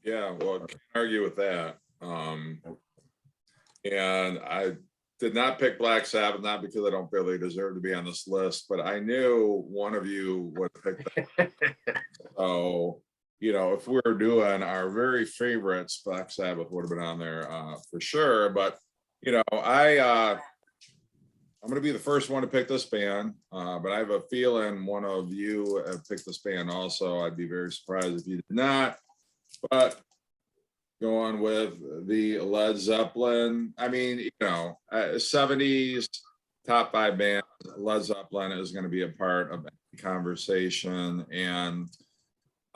A: Yeah, well, can't argue with that. And I did not pick Black Sabbath, not because I don't feel they deserve to be on this list, but I knew one of you would pick that. So, if we were doing our very favorites, Black Sabbath would have been on there for sure. But, I'm going to be the first one to pick this band, but I have a feeling one of you have picked this band also. I'd be very surprised if you did not. But going with the Led Zeppelin, I mean, 70s top 5 bands, Led Zeppelin is going to be a part of the conversation. And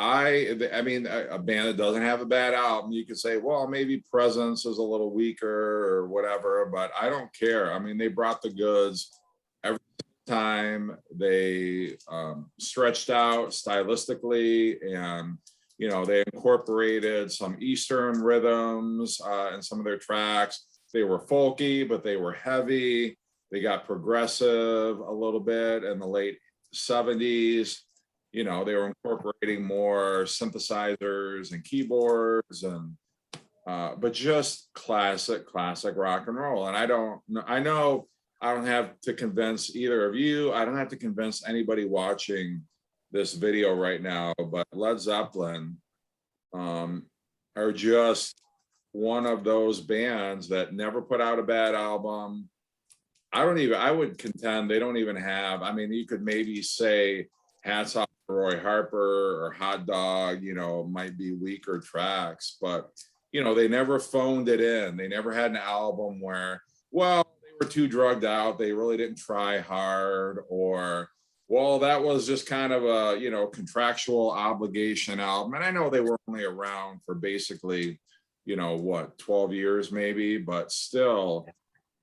A: I mean, a band that doesn't have a bad album, you could say, well, maybe Presence is a little weaker or whatever, but I don't care. I mean, they brought the goods every time. They stretched out stylistically, and they incorporated some Eastern rhythms in some of their tracks. They were folky, but they were heavy. They got progressive a little bit in the late 70s. They were incorporating more synthesizers and keyboards, and but just classic rock and roll. And I know I don't have to convince either of you. I don't have to convince anybody watching this video right now, but Led Zeppelin are just one of those bands that never put out a bad album. I would contend they don't even have, I mean, you could maybe say Hats Off to Roy Harper or Hot Dog, might be weaker tracks, but they never phoned it in. They never had an album where, well, they were too drugged out, they really didn't try hard, or, well, that was just kind of a, contractual obligation album. And I know they were only around for basically, 12 years maybe, but still,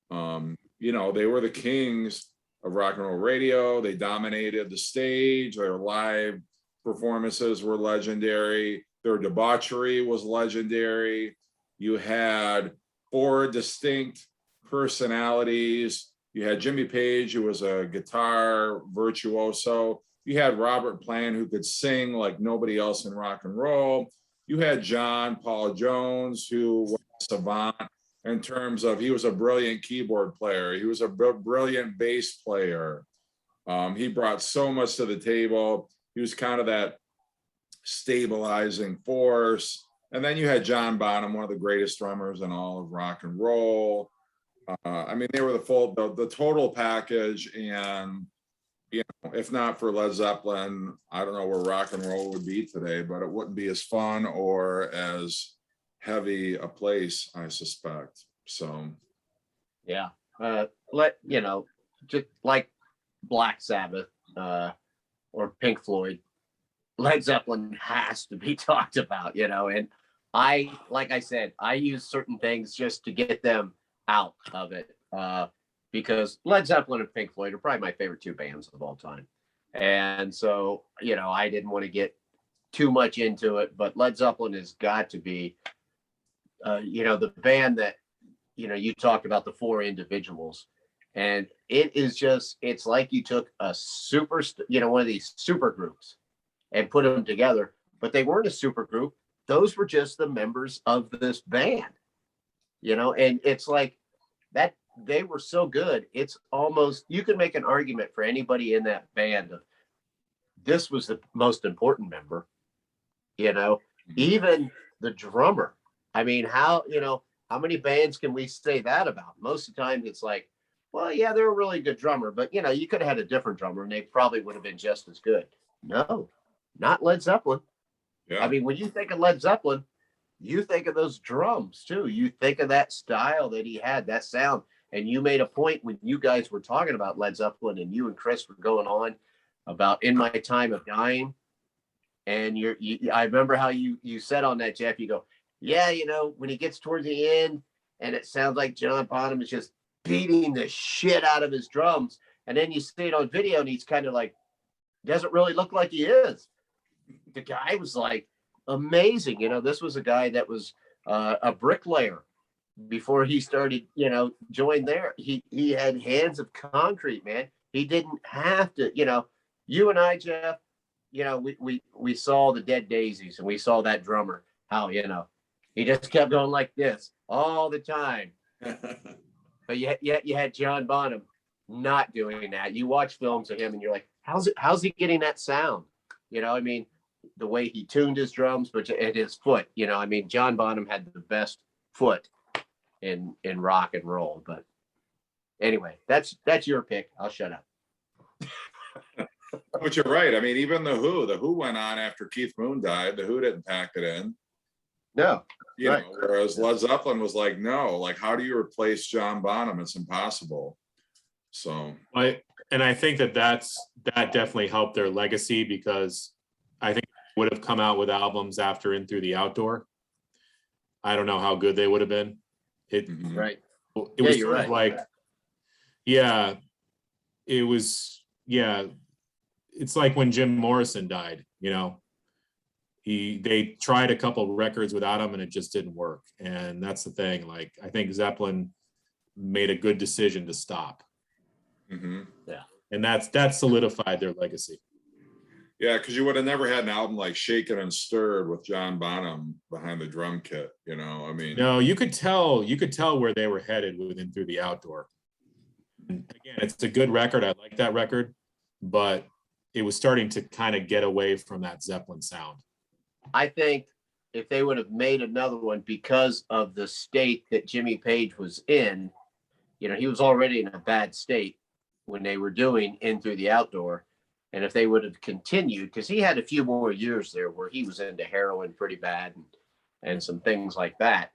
A: they were the kings of rock and roll radio. They dominated the stage. Their live performances were legendary. Their debauchery was legendary. You had 4 distinct personalities. You had Jimmy Page, who was a guitar virtuoso. You had Robert Plant, who could sing like nobody else in rock and roll. You had John Paul Jones, who was a savant in terms of, he was a brilliant keyboard player. He was a brilliant bass player. He brought so much to the table. He was kind of that stabilizing force. And then you had John Bonham, one of the greatest drummers in all of rock and roll. I mean, they were the total package. And, if not for Led Zeppelin, I don't know where rock and roll would be today, but it wouldn't be as fun or as heavy a place, I suspect. So,
B: yeah, just like Black Sabbath or Pink Floyd, Led Zeppelin has to be talked about, and like I said, I use certain things just to get them out of it, because Led Zeppelin and Pink Floyd are probably my favorite 2 bands of all time. And so, I didn't want to get too much into it, but Led Zeppelin has got to be, the band that, you talked about the 4 individuals, and it's like you took a one of these super groups and put them together, but they weren't a super group. Those were just the members of this band, and it's like that. They were so good. It's almost, you could make an argument for anybody in that band of, this was the most important member, even the drummer. I mean, how many bands can we say that about? Most of the time it's like, well, yeah, they're a really good drummer, but you could have had a different drummer and they probably would have been just as good. No, not Led Zeppelin. Yeah. I mean, when you think of Led Zeppelin, you think of those drums too. You think of that style that he had, that sound. And you made a point when you guys were talking about Led Zeppelin, and you and Chris were going on about In My Time of Dying. And I remember how you said on that, Jeff, you go, yeah, when he gets towards the end and it sounds like John Bonham is just beating the shit out of his drums. And then you see it on video and he's kind of like, doesn't really look like he is. The guy was like amazing. This was a guy that was a bricklayer before he started, joined there. He had hands of concrete, man. He didn't have to, you and I, Jeff, we saw the Dead Daisies and we saw that drummer, how, he just kept going like this all the time. But yet you had John Bonham not doing that. You watch films of him and you're like, how's he getting that sound? I mean, the way he tuned his drums, but at his foot, John Bonham had the best foot in rock and roll. But anyway, that's your pick. I'll shut up.
A: But you're right. I mean, even the Who went on after Keith Moon died. The Who didn't pack it in.
B: No.
A: Whereas Led Zeppelin was like, no, like, how do you replace John Bonham? It's impossible. So
C: I think that definitely helped their legacy, because I think they would have come out with albums after In Through the Outdoor. I don't know how good they would have been.
B: Right.
C: It was sort of like, it was, it's like when Jim Morrison died, they tried a couple records without him and it just didn't work. And that's the thing. Like, I think Zeppelin made a good decision to stop.
B: Mm-hmm. Yeah.
C: And that solidified their legacy.
A: Yeah, because you would have never had an album like Shaken and Stirred with John Bonham behind the drum kit, I mean.
C: No, you could tell where they were headed with In Through the Outdoor. And again, it's a good record. I like that record, but it was starting to kind of get away from that Zeppelin sound.
B: I think if they would have made another one, because of the state that Jimmy Page was in, he was already in a bad state when they were doing In Through the Outdoor. And if they would have continued, because he had a few more years there where he was into heroin pretty bad and some things like that,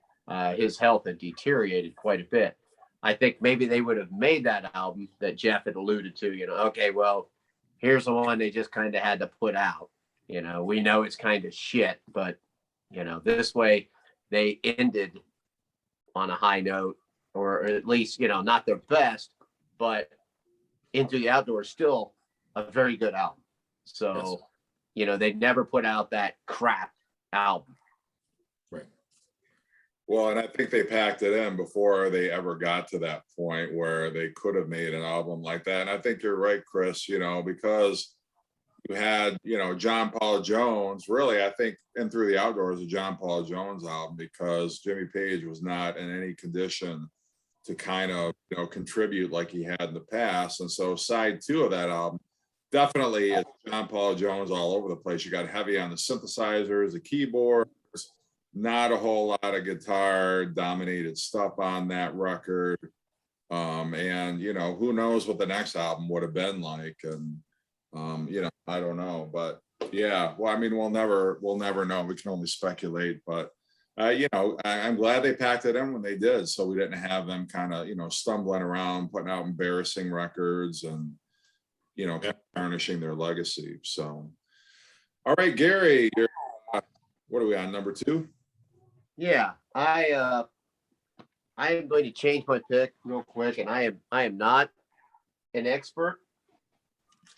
B: his health had deteriorated quite a bit. I think maybe they would have made that album that Jeff had alluded to, okay, well, here's the one they just kind of had to put out. We know it's kind of shit, but, this way they ended on a high note, or at least, not their best, but Into the Outdoor is still a very good album. So, yes. They never put out that crap album.
C: Right.
A: Well, and I think they packed it in before they ever got to that point where they could have made an album like that. And I think you're right, Chris, because you had, John Paul Jones. Really, I think In Through the Outdoor is a John Paul Jones album because Jimmy Page was not in any condition to kind of, contribute like he had in the past. And so side 2 of that album definitely is John Paul Jones all over the place. You got heavy on the synthesizers, the keyboards, not a whole lot of guitar dominated stuff on that record. And, who knows what the next album would have been like. And, I don't know, but yeah, well, I mean, we'll never know. We can only speculate, but I'm glad they packed it in when they did. So we didn't have them kind of, stumbling around, putting out embarrassing records and, tarnishing their legacy. So, all right, Gary, what are we on, number 2?
B: Yeah, I am going to change my pick real quick, and I am not an expert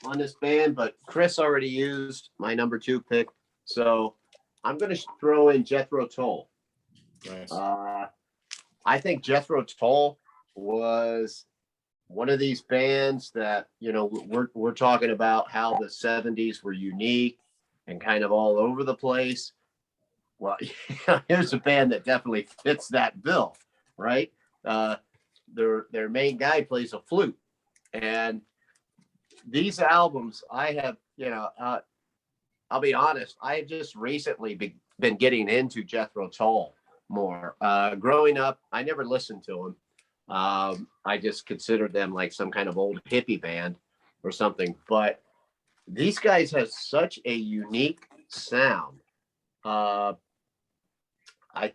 B: on this band, but Chris already used my number 2 pick, so I'm going to throw in Jethro Tull.
C: Nice.
B: I think Jethro Tull was one of these bands that, we're talking about how the 70s were unique and kind of all over the place. Well, here's a band that definitely fits that bill, right? Their main guy plays a flute, and these albums I have, I'll be honest, I have just recently been getting into Jethro Tull more. Growing up, I never listened to them. I just considered them like some kind of old hippie band or something. But these guys have such a unique sound. I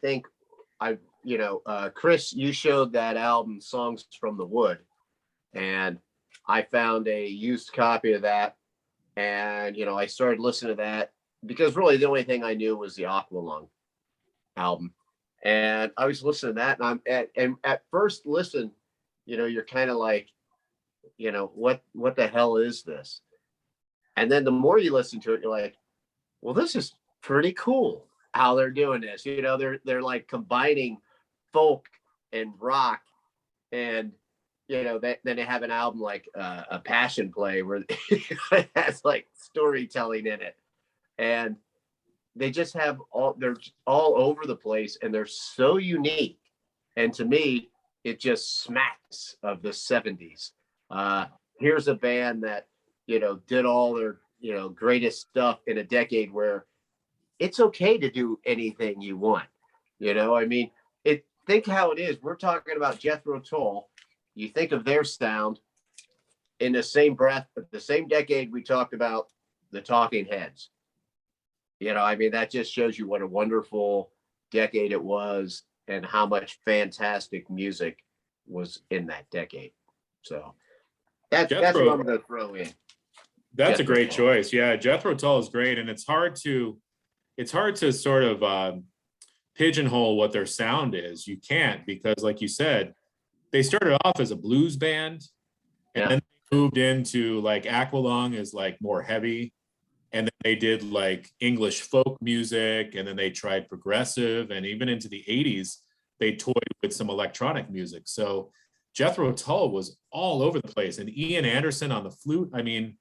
B: think Chris, you showed that album, Songs from the Wood, and I found a used copy of that. And, I started listening to that because really the only thing I knew was the Aqualung album. And I was listening to that, and at first listen, you're kind of like, what the hell is this? And then the more you listen to it, you're like, well, this is pretty cool how they're doing this. They're like combining folk and rock, and then they have an album like a Passion Play where it has like storytelling in it, and they just have they're all over the place, and they're so unique. And to me, it just smacks of the 70s. Here's a band that, did all their, greatest stuff in a decade where it's okay to do anything you want. I mean, think how it is. We're talking about Jethro Tull. You think of their sound in the same breath, the same decade we talked about the Talking Heads. I mean, that just shows you what a wonderful decade it was and how much fantastic music was in that decade. So that's what I'm going to throw in.
C: That's Jethro a great Tull. Choice. Yeah, Jethro Tull is great, and it's hard to sort of pigeonhole what their sound is. You can't, because like you said, they started off as a blues band, and then they moved into like Aqualung is like more heavy. And then they did like English folk music, and then they tried progressive, and even into the 80s, they toyed with some electronic music. So Jethro Tull was all over the place, and Ian Anderson on the flute. I mean,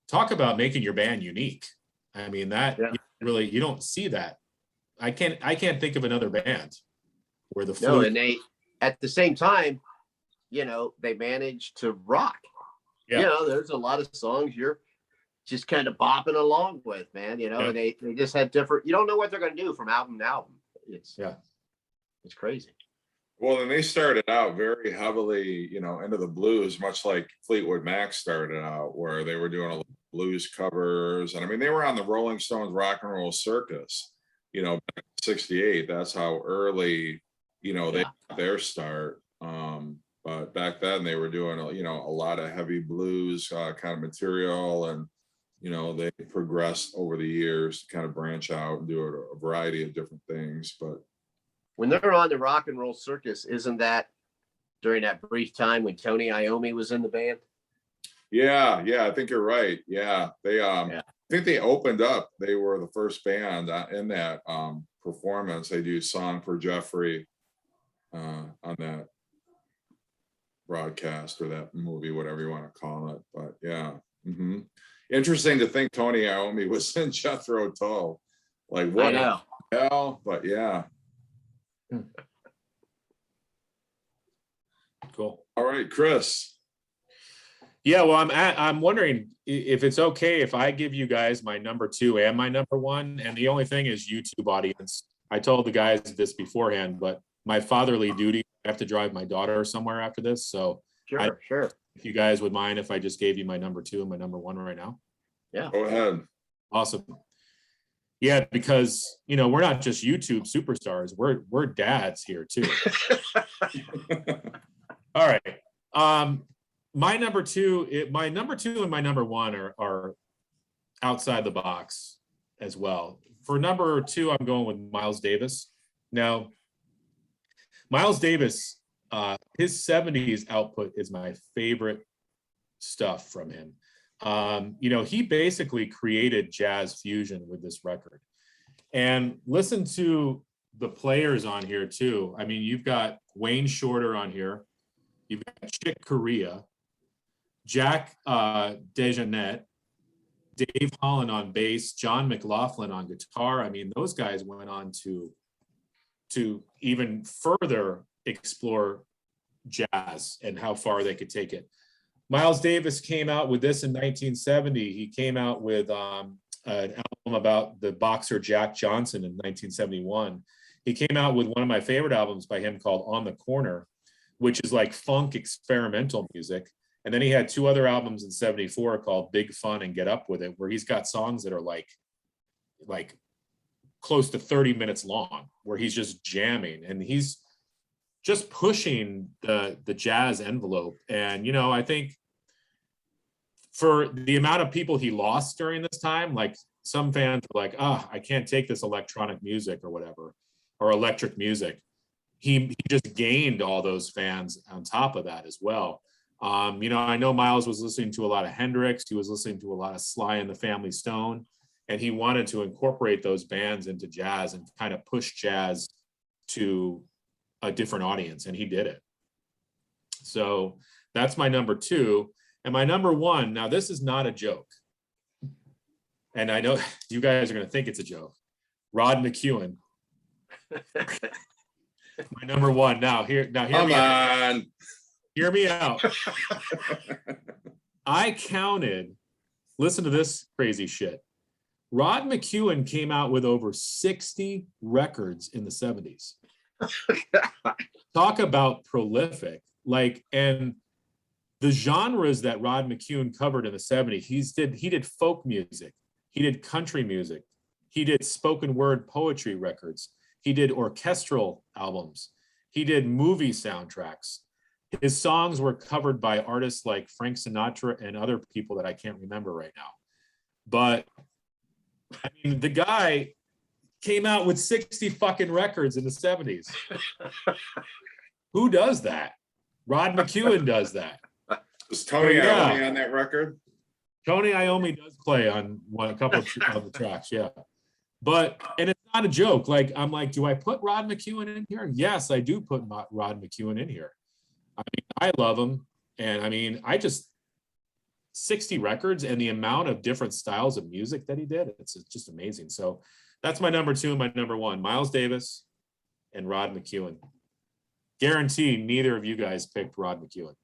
C: talk about making your band unique. I mean, that
B: Yeah.
C: really, you don't see that. I can't think of another band where the
B: No,
C: flute.
B: and they, at the same time, you know, they managed to rock.
C: Yeah.
B: You know, there's a lot of songs you're just kind of bopping along with, man, you know,
C: Yeah.
B: and they just had different, you don't know what they're going to do from album to album. It's crazy.
A: Well, and they started out very heavily, you know, into the blues, much like Fleetwood Mac started out, where they were doing a lot of blues covers. And I mean, they were on the Rolling Stones Rock and Roll Circus, you know, back in '68. That's how early, you know, they got their start. But back then they were doing, you know, a lot of heavy blues kind of material. And, you know, they progressed over the years to kind of branch out and do a variety of different things. But
B: When they're on the Rock and Roll Circus, isn't that during that brief time when Tony Iommi was in the band?
A: yeah, I think you're right. Yeah, they I think they opened up. They were the first band in that performance. They do "Song for Jeffrey" on that broadcast or that movie, whatever you want to call it. But yeah, interesting to think Tony Iommi was in Jethro Tull. Like, what
B: I know.
A: the hell? But yeah.
C: Cool.
A: All right, Chris.
C: Yeah, well, I'm wondering if it's okay if I give you guys my number 2 and my number 1. And the only thing is, YouTube audience, I told the guys this beforehand, but my fatherly duty, I have to drive my daughter somewhere after this. So
B: Sure.
C: If you guys would mind if I just gave you my number 2 and my number 1 right now.
B: Yeah.
A: Go ahead.
C: Awesome. Yeah, because, you know, we're not just YouTube superstars. We're dads here too. All right. My number 2 and my number 1 are outside the box as well. For number 2, I'm going with Miles Davis. Now, Miles Davis, his 70s output is my favorite stuff from him. You know, he basically created jazz fusion with this record. And listen to the players on here too. I mean, you've got Wayne Shorter on here. You've got Chick Corea, Jack DeJohnette, Dave Holland on bass, John McLaughlin on guitar. I mean, those guys went on to even further explore jazz and how far they could take it. Miles Davis came out with this in 1970. He came out with an album about the boxer Jack Johnson in 1971. He came out with one of my favorite albums by him called On the Corner, which is like funk experimental music. And then he had 2 other albums in '74 called Big Fun and Get Up With It, where he's got songs that are like close to 30 minutes long, where he's just jamming and he's just pushing the jazz envelope. And, you know, I think for the amount of people he lost during this time, like some fans were like, I can't take this electronic music or whatever, or electric music. He just gained all those fans on top of that as well. You know, I know Miles was listening to a lot of Hendrix. He was listening to a lot of Sly and the Family Stone, and he wanted to incorporate those bands into jazz and kind of push jazz to a different audience, and he did it. So that's my number 2. And my number 1, now this is not a joke, and I know you guys are going to think it's a joke. Rod McKuen. My number 1. Hear me out. I counted, listen to this crazy shit. Rod McKuen came out with over 60 records in the 70s. Talk about prolific. Like, and the genres that Rod McKuen covered in the 70s, he did folk music, he did country music, he did spoken word poetry records, he did orchestral albums, he did movie soundtracks. His songs were covered by artists like Frank Sinatra and other people that I can't remember right now. But I mean, the guy came out with 60 fucking records in the 70s. Who does that? Rod McKuen does that.
A: Was Tony Iommi on that record?
C: Tony Iommi does play on a couple of the tracks, yeah. But, and it's not a joke. Like, I'm like, do I put Rod McKuen in here? Yes, I do put Rod McKuen in here. I mean, I love him. And I mean, 60 records, and the amount of different styles of music that he did, it's just amazing. So that's my number 2 and my number 1, Miles Davis and Rod McKuen. Guarantee neither of you guys picked Rod McKuen.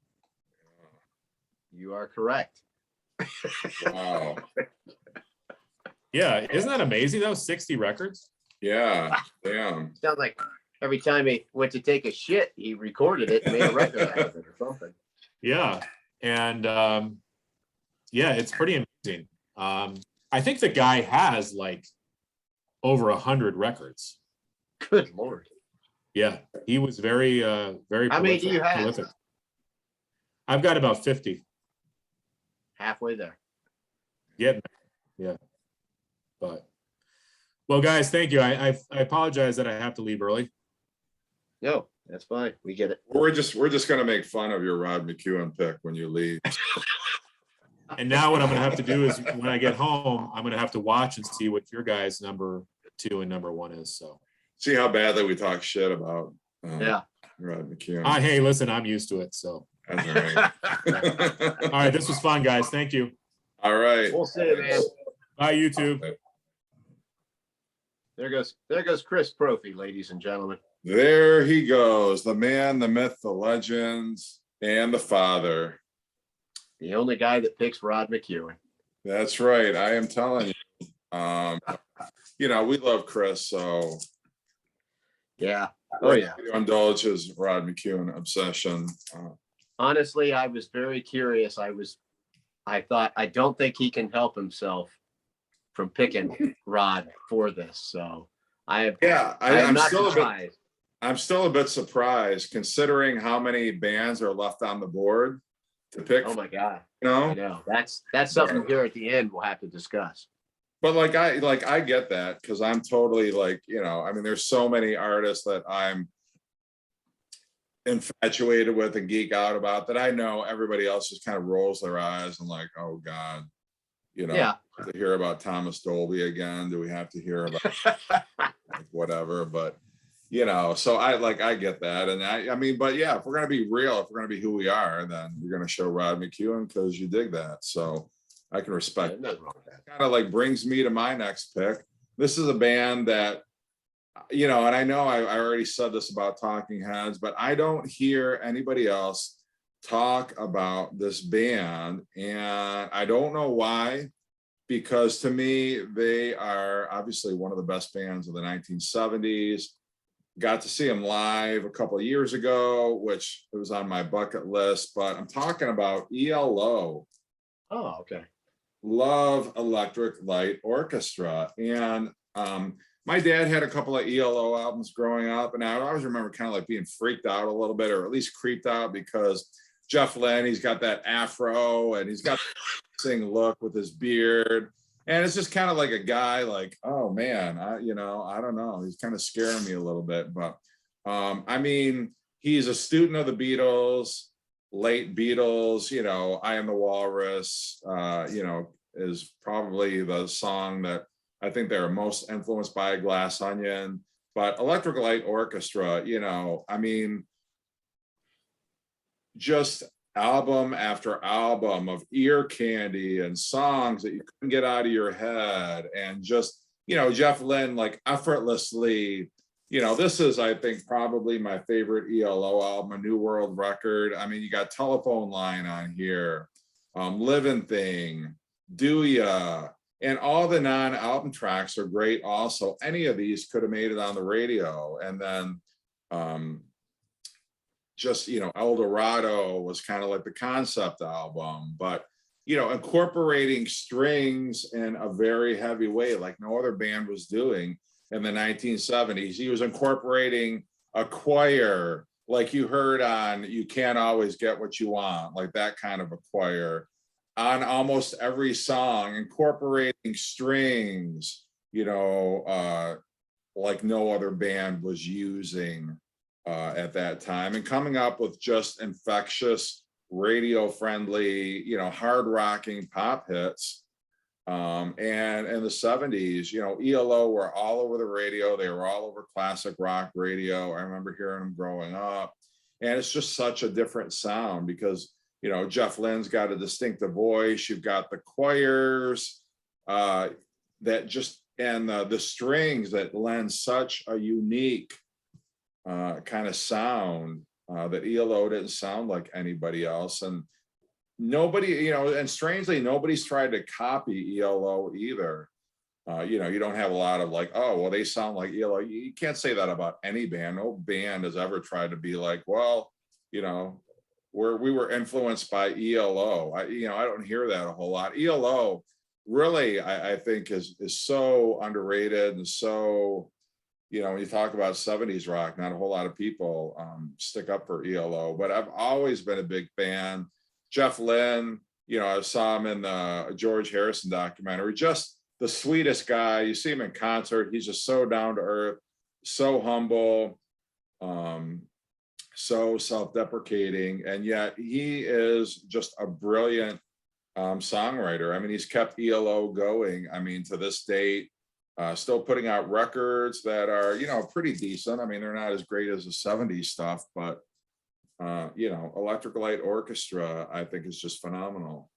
B: You are correct.
A: Wow.
C: Yeah, isn't that amazing? That was 60 records.
A: Yeah, damn.
B: Sounds like every time he went to take a shit, he recorded it and made a record out of it or something.
C: Yeah, and yeah, it's pretty amazing. I think the guy has like over 100 records.
B: Good Lord.
C: Yeah, he was very very
B: How many do you have?
C: prolific. I've got about 50.
B: Halfway there.
C: Yeah, yeah. But well, guys, thank you. I apologize that I have to leave early.
B: No, that's fine. We get it.
A: We're just gonna make fun of your Rod McKuen pick when you leave.
C: And now what I'm gonna have to do is when I get home, I'm gonna have to watch and see what your guys' number 2 and number 1 is. So
A: See how badly we talk shit about
B: Yeah.
A: Rod McKuen.
C: hey, listen, I'm used to it. So
A: That's all right.
C: all right, this was fun, guys. Thank you.
A: All right.
B: We'll see, man.
C: Bye, YouTube.
B: There goes Chris Prophy, ladies and gentlemen.
A: There he goes, the man, the myth, the legend, and the father.
B: The only guy that picks Rod McKuen.
A: That's right. I am telling you. You know, we love Chris, so
B: Yeah. Oh yeah.
A: indulge his Rod McKuen obsession.
B: Honestly, I was very curious. I thought, I don't think he can help himself from picking Rod for this. So I'm not surprised.
A: I'm still a bit surprised considering how many bands are left on the board to pick.
B: Oh my God.
A: You know?
B: I know. That's something here at the end we'll have to discuss.
A: But I get that because I'm totally like, you know, I mean, there's so many artists that I'm infatuated with and geek out about that I know everybody else just kind of rolls their eyes and like, oh God, you know,
B: Yeah.
A: to hear about Thomas Dolby again. Do we have to hear about like, whatever? But you know, so I get that. And I mean, but yeah, if we're gonna be real, if we're gonna be who we are, then you're gonna show Rod McKuen because you dig that. So I can respect that. Kind of like brings me to my next pick. This is a band that, you know, and I know I already said this about Talking Heads, but I don't hear anybody else talk about this band. And I don't know why, because to me, they are obviously one of the best bands of the 1970s. Got to see them live a couple of years ago, which it was on my bucket list, but I'm talking about ELO.
B: Oh, okay.
A: Love Electric Light Orchestra. And my dad had a couple of ELO albums growing up, and I always remember kind of like being freaked out a little bit, or at least creeped out, because Jeff Lynne, he's got that afro and he's got the sing look with his beard. And it's just kind of like a guy like, oh man, I don't know. He's kind of scaring me a little bit. But I mean, he's a student of the Beatles, late Beatles, you know, I Am the Walrus, you know, is probably the song that I think they're most influenced by, Glass Onion. But Electric Light Orchestra, you know, I mean, just album after album of ear candy and songs that you couldn't get out of your head. And just, you know, Jeff Lynne, like effortlessly, you know, this is, I think, probably my favorite ELO album, A New World Record. I mean, you got Telephone Line on here, Living Thing, Do Ya, and all the non-album tracks are great also. Any of these could have made it on the radio. And then just, you know, El Dorado was kind of like the concept album, but, you know, incorporating strings in a very heavy way, like no other band was doing in the 1970s. He was incorporating a choir, like you heard on You Can't Always Get What You Want, like that kind of a choir on almost every song, incorporating strings, you know, like no other band was using at that time, and coming up with just infectious, radio friendly, you know, hard rocking pop hits. And in the 70s, you know, ELO were all over the radio. They were all over classic rock radio. I remember hearing them growing up, and it's just such a different sound because, you know, Jeff Lynne's got a distinctive voice. You've got the choirs that just, and the strings that lend such a unique kind of sound that ELO didn't sound like anybody else. And nobody, you know, and strangely, nobody's tried to copy ELO either. You know, you don't have a lot of like, oh, well, they sound like ELO. You can't say that about any band. No band has ever tried to be like, well, you know, we were influenced by ELO. You know, I don't hear that a whole lot. ELO really, I think is so underrated, and so, you know, when you talk about 70s rock, not a whole lot of people stick up for ELO, but I've always been a big fan. Jeff Lynne, you know, I saw him in the George Harrison documentary, just the sweetest guy. You see him in concert, he's just so down to earth, so humble, so self-deprecating, and yet he is just a brilliant songwriter. I mean, he's kept ELO going, I mean, to this date, still putting out records that are, you know, pretty decent. I mean, they're not as great as the 70s stuff, but you know, Electric Light Orchestra, I think, is just phenomenal.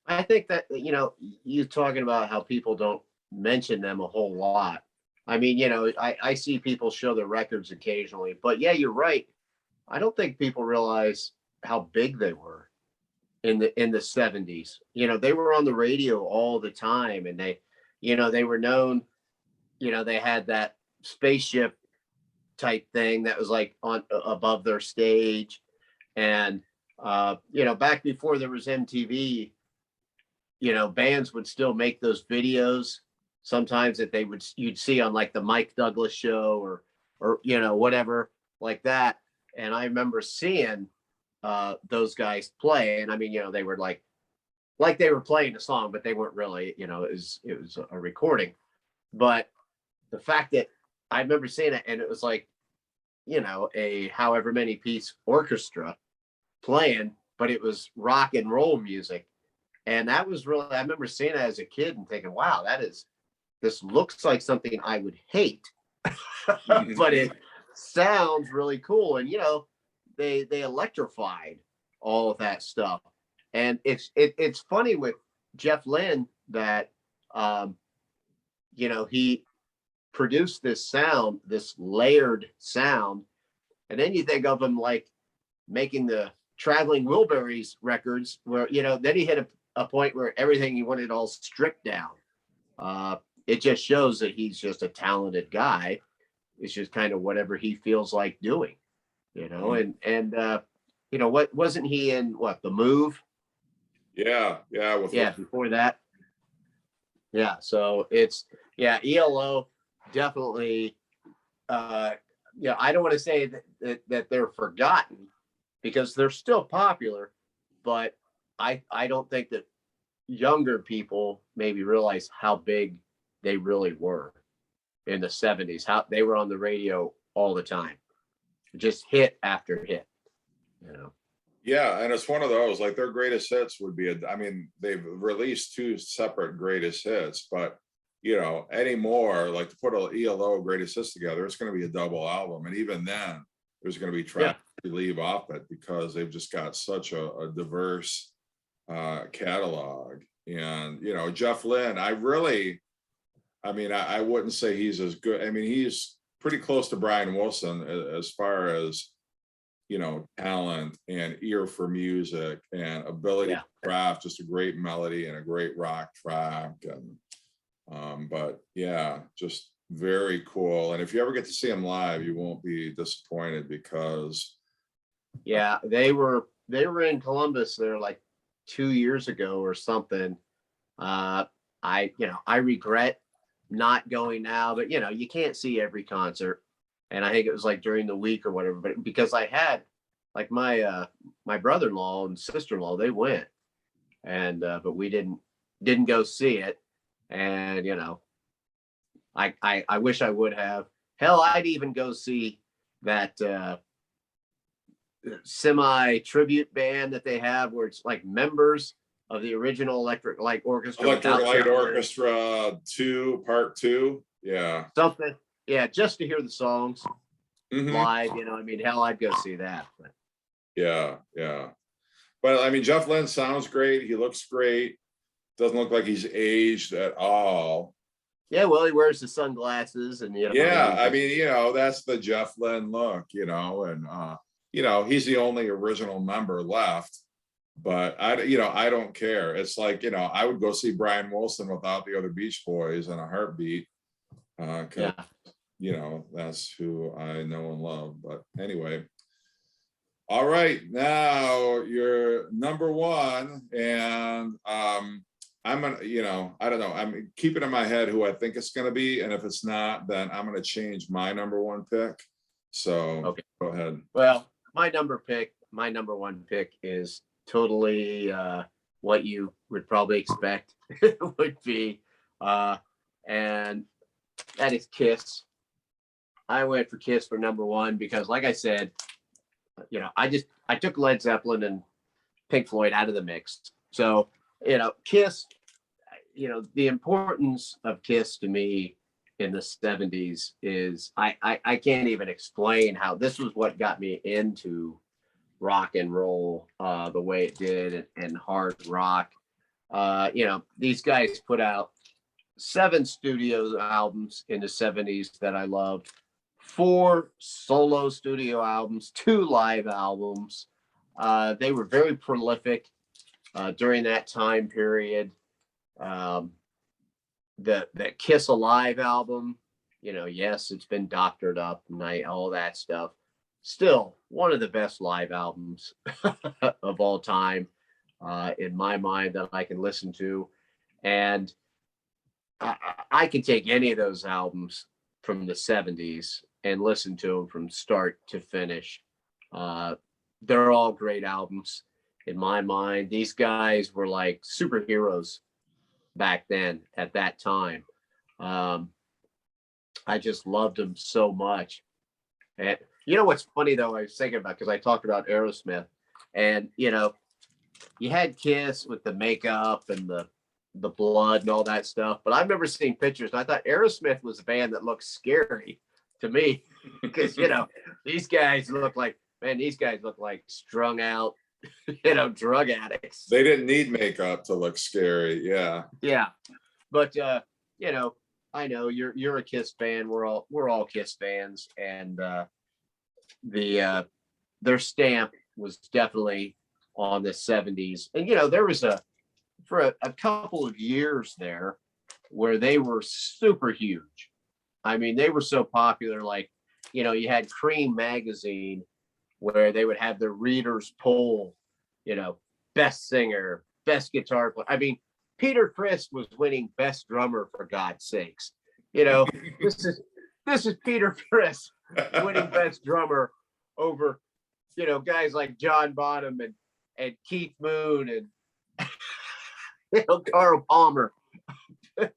B: I think that, you know, you talking about how people don't mention them a whole lot. I mean, you know, I see people show their records occasionally, but yeah, you're right. I don't think people realize how big they were in the 70s. You know, they were on the radio all the time, and they, you know, they were known, you know, they had that spaceship type thing that was like on above their stage. And you know, back before there was MTV, you know, bands would still make those videos sometimes that you'd see on like the Mike Douglas show or you know, whatever like that. And I remember seeing those guys play, and I mean, you know, they were like they were playing a song, but they weren't really, you know, it was a recording. But the fact that I remember seeing it, and it was like, you know, a however many piece orchestra playing, but it was rock and roll music. And that was really, I remember seeing it as a kid and thinking, wow, this looks like something I would hate, but it sounds really cool. And, you know, they electrified all of that stuff. And it's funny with Jeff Lynne that, you know, he produced this sound, this layered sound. And then you think of him like making the Traveling Wilburys records where, you know, then he hit a point where everything he wanted all stripped down. It just shows that he's just a talented guy. It's just kind of whatever he feels like doing, you know. And you know, what wasn't he in, what, The Move?
A: Yeah,
B: Before that. Yeah, so it's, yeah, ELO definitely, yeah, I don't want to say that they're forgotten, because they're still popular, but I don't think that younger people maybe realize how big they really were in the 70s, how they were on the radio all the time, just hit after hit, you know.
A: Yeah, and it's one of those, like, their greatest hits would be, I mean, they've released 2 separate greatest hits, but, you know, anymore, like, to put a ELO greatest hits together, it's going to be a double album. And even then, there's going to be tracks to leave off it, because they've just got such a diverse catalog. And, you know, Jeff Lynne, I mean, I wouldn't say he's as good. I mean, he's pretty close to Brian Wilson as far as, you know, talent and ear for music and ability to craft just a great melody and a great rock track. And but yeah, just very cool. And if you ever get to see him live, you won't be disappointed, because
B: they were in Columbus there like 2 years ago or something. I regret not going now, but you know, you can't see every concert. And I think it was like during the week or whatever, but because I had like my brother-in-law and sister-in-law, they went, and but we didn't go see it. And you know, I wish I would have. Hell, I'd even go see that semi tribute band that they have, where it's like members of the original Electric Light Orchestra.
A: Electric Light Orchestra 2, Part 2. Yeah.
B: Something. Yeah, just to hear the songs live, you know, I mean, hell, I'd go see that. But.
A: Yeah. But I mean, Jeff Lynne sounds great. He looks great. Doesn't look like he's aged at all.
B: Yeah, well, he wears the sunglasses and
A: Yeah, I mean, that's the Jeff Lynne look, and he's the only original member left. But I don't care. It's like, I would go see Brian Wilson without the other Beach Boys in a heartbeat. Cause, that's who I know and love. But anyway. All right, now you're number one, and I'm gonna, I don't know. I'm keeping in my head who I think it's gonna be, and if it's not, then I'm gonna change my number one pick. So
B: okay,
A: go ahead.
B: Well, my number one pick is totally what you would probably expect it would be, and that is Kiss. I went for Kiss for number one because, like I said, I took Led Zeppelin and Pink Floyd out of the mix. So, Kiss, the importance of Kiss to me in the 70s is I can't even explain how this was what got me into rock and roll the way it did, and hard rock. These guys put out 7 studio albums in the 70s that I loved, 4 solo studio albums, 2 live albums. They were very prolific during that time period. The Kiss Alive album, yes, it's been doctored up and all that stuff. Still one of the best live albums of all time in my mind that I can listen to. And I can take any of those albums from the 70s and listen to them from start to finish. They're all great albums in my mind. These guys were like superheroes back then at that time. I just loved them so much. And what's funny though, I was thinking about, because I talked about Aerosmith, and you had Kiss with the makeup and the blood and all that stuff, but I've never seen pictures, and I thought Aerosmith was a band that looked scary to me because these guys look like strung out drug addicts.
A: They didn't need makeup to look scary. Yeah
B: But I know you're a Kiss fan. We're all Kiss fans, and their stamp was definitely on the 70s. And there was for a couple of years there where they were super huge. I mean, they were so popular. Like, you had Cream magazine where they would have the readers poll, best singer, best guitar player. I mean, Peter Criss was winning best drummer, for God's sakes. This is Peter Criss winning best drummer over, guys like John Bonham and Keith Moon and Carl Palmer.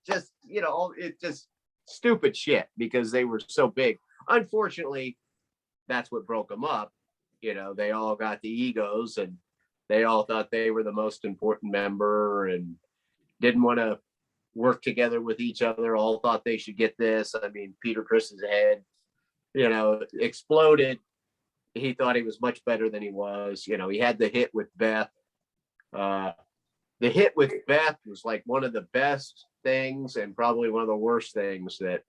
B: Just, it's just stupid shit because they were so big. Unfortunately, that's what broke them up. They all got the egos, and they all thought they were the most important member and didn't want to work together with each other. All thought they should get this. I mean, Peter Criss's head, exploded. He thought he was much better than he was. He had the hit with Beth. The hit with Beth was like one of the best things and probably one of the worst things that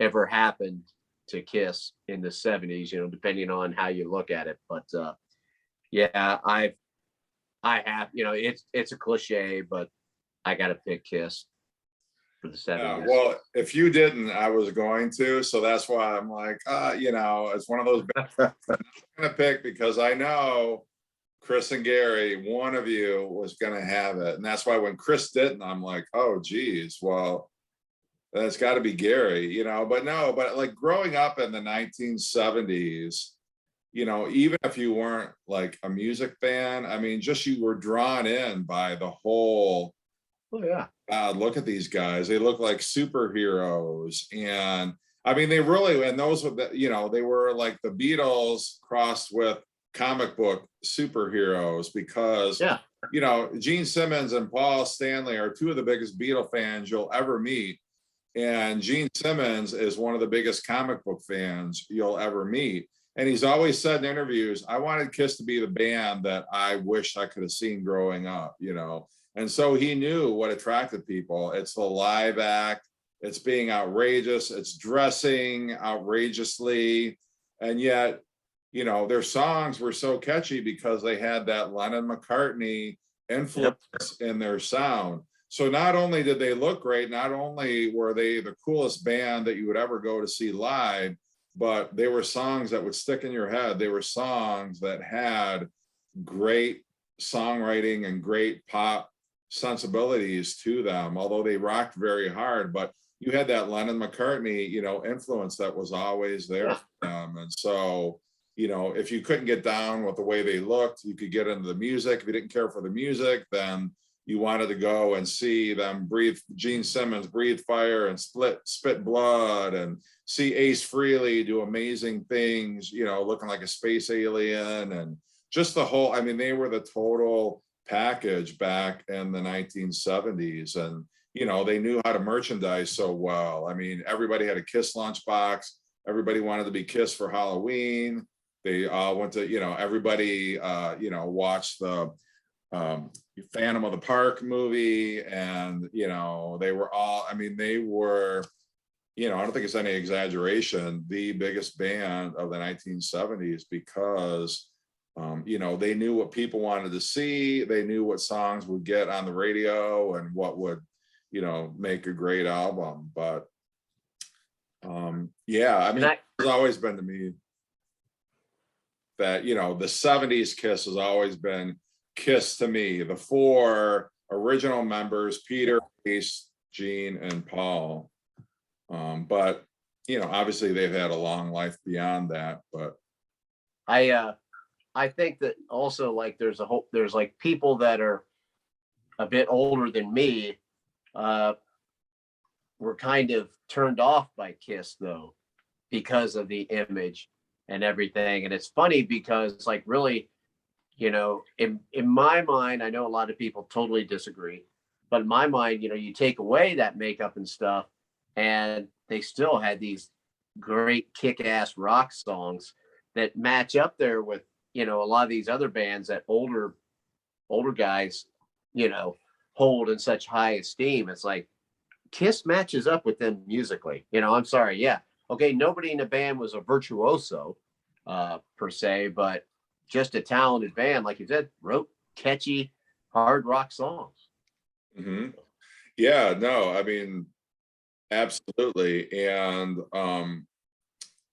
B: ever happened to Kiss in the 70s, depending on how you look at it. But I have, it's a cliche, but I got to pick Kiss for the 70s.
A: Well, if you didn't, I was going to, so that's why I'm like, it's one of those bands I'm gonna pick because I know Chris and Gary, one of you was gonna have it, and that's why when Chris didn't, I'm like, oh geez, well, that's got to be Gary, But no, but like growing up in the 1970s, even if you weren't like a music fan, I mean, just you were drawn in by the whole.
B: Oh yeah.
A: Look at these guys. They look like superheroes. And I mean, they really, and those were, they were like the Beatles crossed with comic book superheroes because, Gene Simmons and Paul Stanley are 2 of the biggest Beatle fans you'll ever meet. And Gene Simmons is one of the biggest comic book fans you'll ever meet. And he's always said in interviews, I wanted Kiss to be the band that I wished I could have seen growing up, you know. And so he knew what attracted people. It's the live act, it's being outrageous, it's dressing outrageously. And yet, you know, their songs were so catchy because they had that Lennon McCartney influence in their sound. So not only did they look great, not only were they the coolest band that you would ever go to see live, but they were songs that would stick in your head. They were songs that had great songwriting and great pop sensibilities to them, although they rocked very hard. But you had that Lennon McCartney, you know, influence that was always there for them. And so, you know, if you couldn't get down with the way they looked, you could get into the music. If you didn't care for the music, then you wanted to go and see them breathe, Gene Simmons breathe fire and spit blood, and see Ace Frehley do amazing things, you know, looking like a space alien, and just the whole, I mean, they were the total package back in the 1970s. And, you know, they knew how to merchandise so well. I mean, everybody had a Kiss lunchbox. Everybody wanted to be Kiss for Halloween. They went to, you know, everybody, you know, watched the Phantom of the Park movie, and you know, they were all, I mean, they were, you know, I don't think it's any exaggeration, the biggest band of the 1970s, because you know, they knew what people wanted to see, they knew what songs would get on the radio and what would, you know, make a great album. But yeah, I mean, it's always been to me that, you know, the 70s Kiss has always been Kiss to me. The four original members, Peter, Ace, Gene, and Paul. But, you know, obviously they've had a long life beyond that. But
B: I think that also, like, there's like people that are a bit older than me, were kind of turned off by Kiss though, because of the image and everything. And it's funny because, like, really, you know, in my mind, I know a lot of people totally disagree, but in my mind, you know, you take away that makeup and stuff, and they still had these great kick-ass rock songs that match up there with, you know, a lot of these other bands that older guys, you know, hold in such high esteem. It's like Kiss matches up with them musically. You know, I'm sorry, yeah, okay, nobody in the band was a virtuoso per se, but just a talented band, like you said, wrote catchy hard rock songs.
A: mm-hmm. Yeah, no, I mean, absolutely. And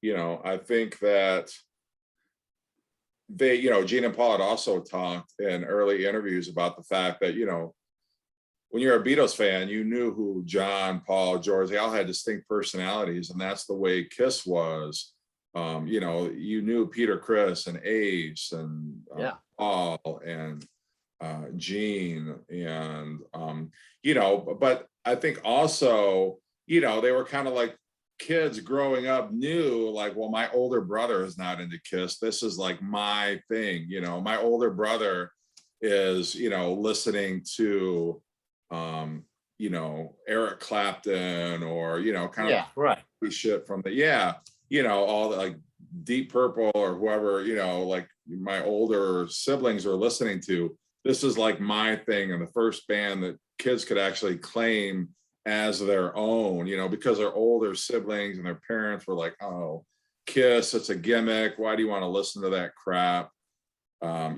A: you know, I think that they, you know, Gene and Paul had also talked in early interviews about the fact that, you know, when you're a Beatles fan, you knew who John, Paul, George, they all had distinct personalities, and that's the way Kiss was. You know, you knew Peter, Chris, and Ace, and Paul, and Gene, and you know, but I think also, you know, they were kind of like kids growing up, knew like, well, my older brother is not into Kiss. This is like my thing. You know, my older brother is, you know, listening to you know, Eric Clapton, or, you know, kind of
B: right
A: shit from the, you know, all the, like, Deep Purple or whoever, you know, like my older siblings are listening to. This is like my thing, and the first band that kids could actually claim as their own, you know, because their older siblings and their parents were like, oh, Kiss, it's a gimmick, why do you want to listen to that crap?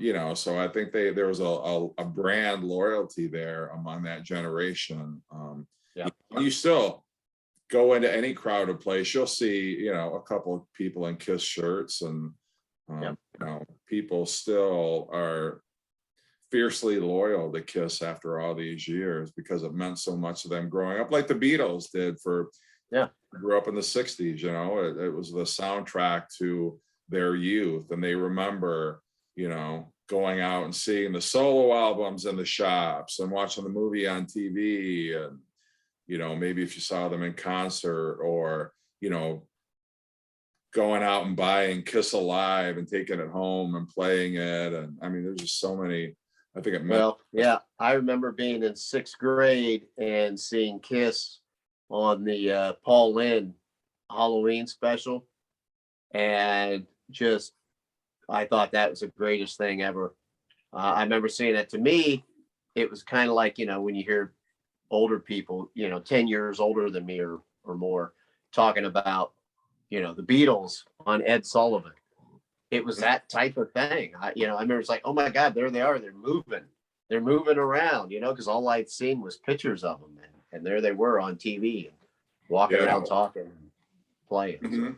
A: You know, so I think there was a brand loyalty there among that generation. You still go into any crowded place, you'll see, you know, a couple of people in Kiss shirts, and you know, people still are fiercely loyal to Kiss after all these years because it meant so much to them growing up, like the Beatles did for grew up in the 60s. You know, it was the soundtrack to their youth, and they remember, you know, going out and seeing the solo albums in the shops and watching the movie on TV, and, you know, maybe if you saw them in concert, or, you know, going out and buying Kiss Alive and taking it home and playing it. And I mean, there's just so many, I think it meant.
B: Well, yeah, I remember being in 6th grade and seeing Kiss on the Paul Lynde Halloween special. And just, I thought that was the greatest thing ever. I remember seeing it. To me, it was kind of like, when you hear older people, 10 years older than me or more, talking about, the Beatles on Ed Sullivan. It was that type of thing. I remember it's like, oh my God, there they are. They're moving around, because all I'd seen was pictures of them. And there they were on TV, walking around talking and playing. So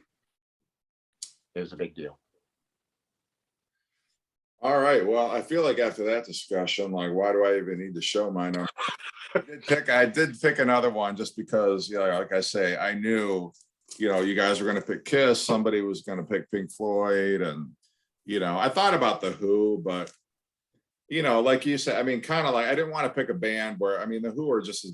B: it was a big deal.
A: All right. Well, I feel like after that discussion, like, why do I even need to show my number? I did pick another one just because, like I say, I knew, you guys were going to pick Kiss. Somebody was going to pick Pink Floyd. And, I thought about The Who, but, like you said, I mean, kind of like, I didn't want to pick a band where, I mean, The Who are just,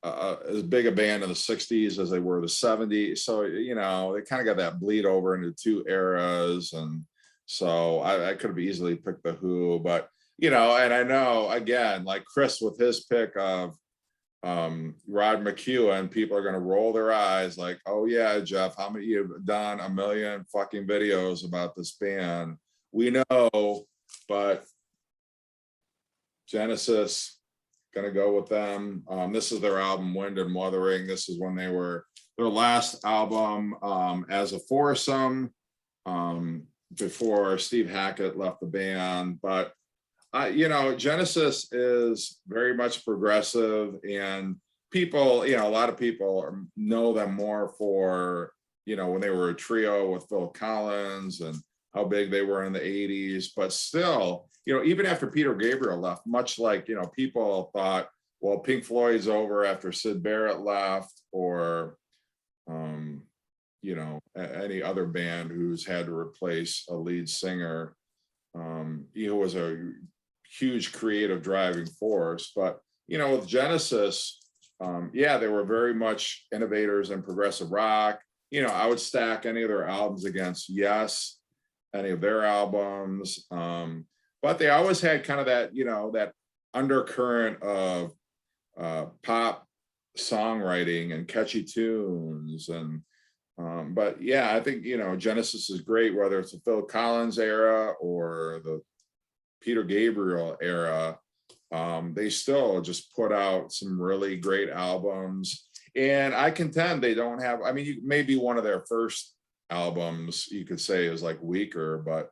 A: as big a band in the 60s as they were the 70s. So, they kind of got that bleed over into two eras. And so I could have easily picked The Who, but, and I know, again, like Chris with his pick of Rod McKuen, people are going to roll their eyes like, oh yeah, Jeff, how many you've done a million fucking videos about this band? We know, but Genesis, gonna go with them. This is their album Wind and Wuthering. This is when they were their last album as a foursome before Steve Hackett left the band. But Genesis is very much progressive, and people, a lot of people know them more for, when they were a trio with Phil Collins and how big they were in the 80s. But still, even after Peter Gabriel left, much like, people thought, well, Pink Floyd's over after Syd Barrett left, or, any other band who's had to replace a lead singer. He was a huge creative driving force. But, with Genesis, they were very much innovators in progressive rock. I would stack any of their albums against Yes, any of their albums. But they always had kind of that, that undercurrent of pop songwriting and catchy tunes. And but yeah, I think, Genesis is great, whether it's the Phil Collins era or the Peter Gabriel era. They still just put out some really great albums. And I contend they don't have, I mean, maybe one of their first albums you could say is like weaker, but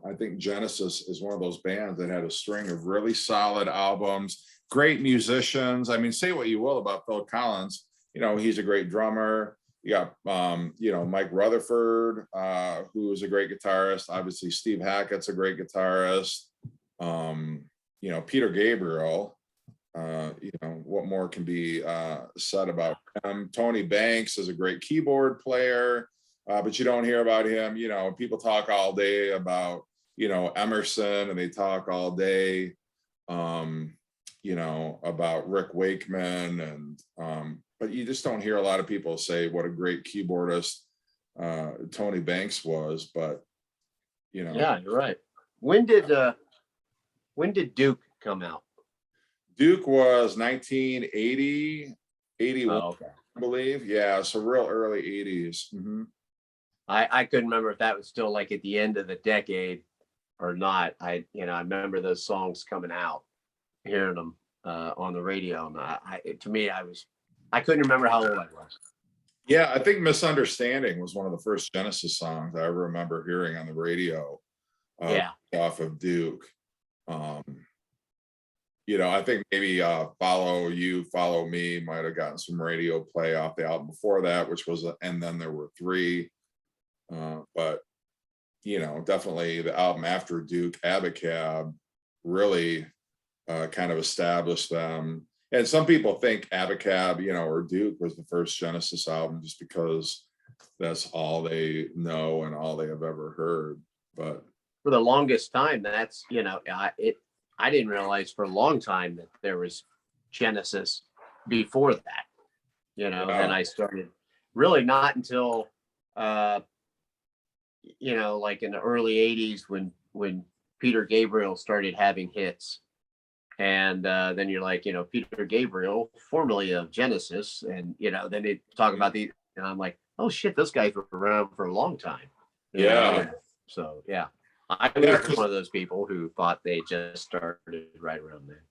A: I think Genesis is one of those bands that had a string of really solid albums, great musicians. I mean, say what you will about Phil Collins, he's a great drummer. You got Mike Rutherford, who is a great guitarist. Obviously Steve Hackett's a great guitarist. Peter Gabriel, what more can be said about him? Tony Banks is a great keyboard player, but you don't hear about him. People talk all day about, Emerson, and they talk all day, about Rick Wakeman, and but you just don't hear a lot of people say what a great keyboardist Tony Banks was. But
B: yeah, you're right. When did Duke come out?
A: Duke was 1980, 81,
B: okay.
A: I believe. Yeah, so real early 80s. Mm-hmm.
B: I couldn't remember if that was still like at the end of the decade or not. I remember those songs coming out, hearing them on the radio, and I couldn't remember how old I was.
A: Yeah, I think Misunderstanding was one of the first Genesis songs I ever remember hearing on the radio. Off of Duke. I think maybe Follow You, Follow Me might have gotten some radio play off the album before that, which was, and then there were three. But, definitely the album after Duke, Abacab, really kind of established them. And some people think Abacab, or Duke was the first Genesis album just because that's all they know and all they have ever heard. But
B: for the longest time, that's, I didn't realize for a long time that there was Genesis before that, and I started really not until, like in the early 80s when Peter Gabriel started having hits. And then you're like, Peter Gabriel, formerly of Genesis. And, then they talk about and I'm like, oh shit, those guys were around for a long time. You
A: Yeah.
B: know? So yeah, I
A: Yeah,
B: was one of those people who thought they just started right around then.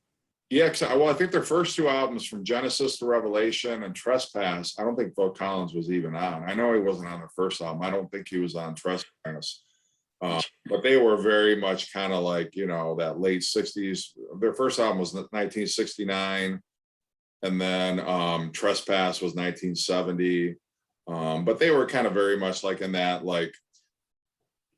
A: Yeah, well, I think their first two albums, from Genesis to Revelation and Trespass, I don't think Phil Collins was even on. I know he wasn't on their first album. I don't think he was on Trespass. But they were very much kind of like, you know, that late 60s. Their first album was 1969. And then Trespass was 1970. But they were kind of very much like in that, like,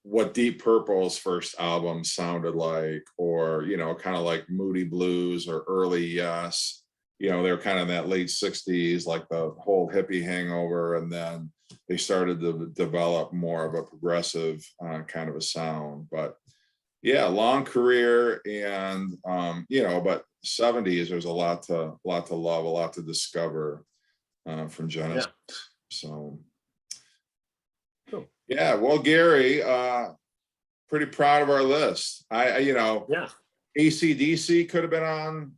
A: what Deep Purple's first album sounded like, or, you know, kind of like Moody Blues or early Yes. You know, they were kind of in that late 60s, like the whole hippie hangover. And then they started to develop more of a progressive kind of a sound. But yeah, long career. And, you know, but 70s, there's a lot to love, a lot to discover from Genesis.
B: Yeah.
A: So.
B: Cool.
A: Yeah, well, Gary, pretty proud of our list. You know,
B: Yeah.
A: AC/DC could have been on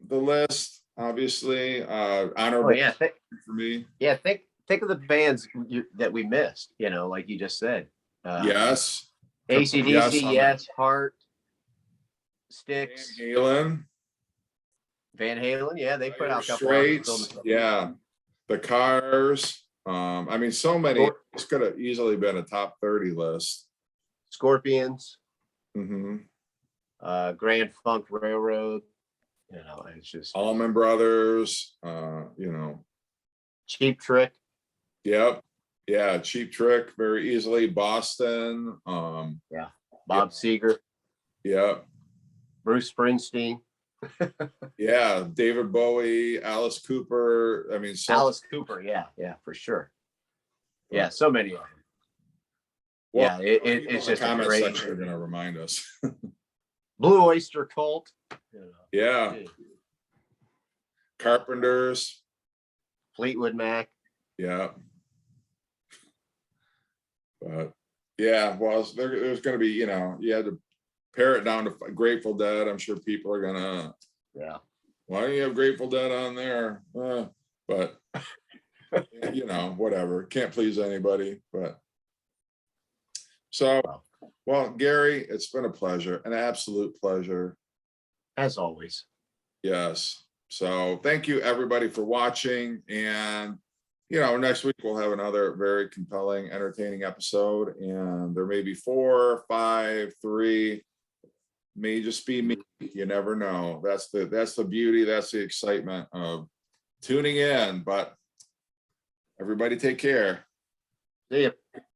A: the list, obviously. Honorable
B: Oh yeah.
A: for me.
B: Yeah. Think of the bands that we missed. You know, like you just said.
A: Yes.
B: AC/DC,
A: on
B: yes.
A: that.
B: Heart,
A: Van
B: Styx,
A: Halen.
B: Van Halen. Yeah, they put out a couple
A: Straits. Yeah. The Cars. I mean, so many. This could have easily been a top 30 list.
B: Scorpions,
A: Mm-hmm.
B: Grand Funk Railroad. You know, it's just
A: Allman Brothers. You know.
B: Cheap Trick.
A: Yep. Yeah, Cheap Trick, very easily. Boston.
B: Yeah. Bob Seger,
A: Yep.
B: Bruce Springsteen,
A: Yeah, David Bowie, Alice Cooper. I mean,
B: Alice Cooper. Yeah, for sure. Yeah, so many of them.
A: Well,
B: yeah,
A: people
B: it's
A: in the
B: just a
A: comment
B: great.
A: section are going to remind us.
B: Blue Oyster Cult. You know,
A: Yeah, Carpenters.
B: Fleetwood Mac.
A: Yeah, but yeah, well, there's going to be, you know, you had to pare it down to Grateful Dead. I'm sure people are gonna.
B: Yeah.
A: Why do you have Grateful Dead on there? But you know, whatever. Can't please anybody. But so, well, Gary, it's been a pleasure, an absolute pleasure.
B: As always.
A: Yes. So thank you everybody for watching. And, you know, next week we'll have another very compelling, entertaining episode. And there may be 4, 5, 3, may just be me. You never know. That's the beauty. That's the excitement of tuning in. But everybody take care.
B: See ya.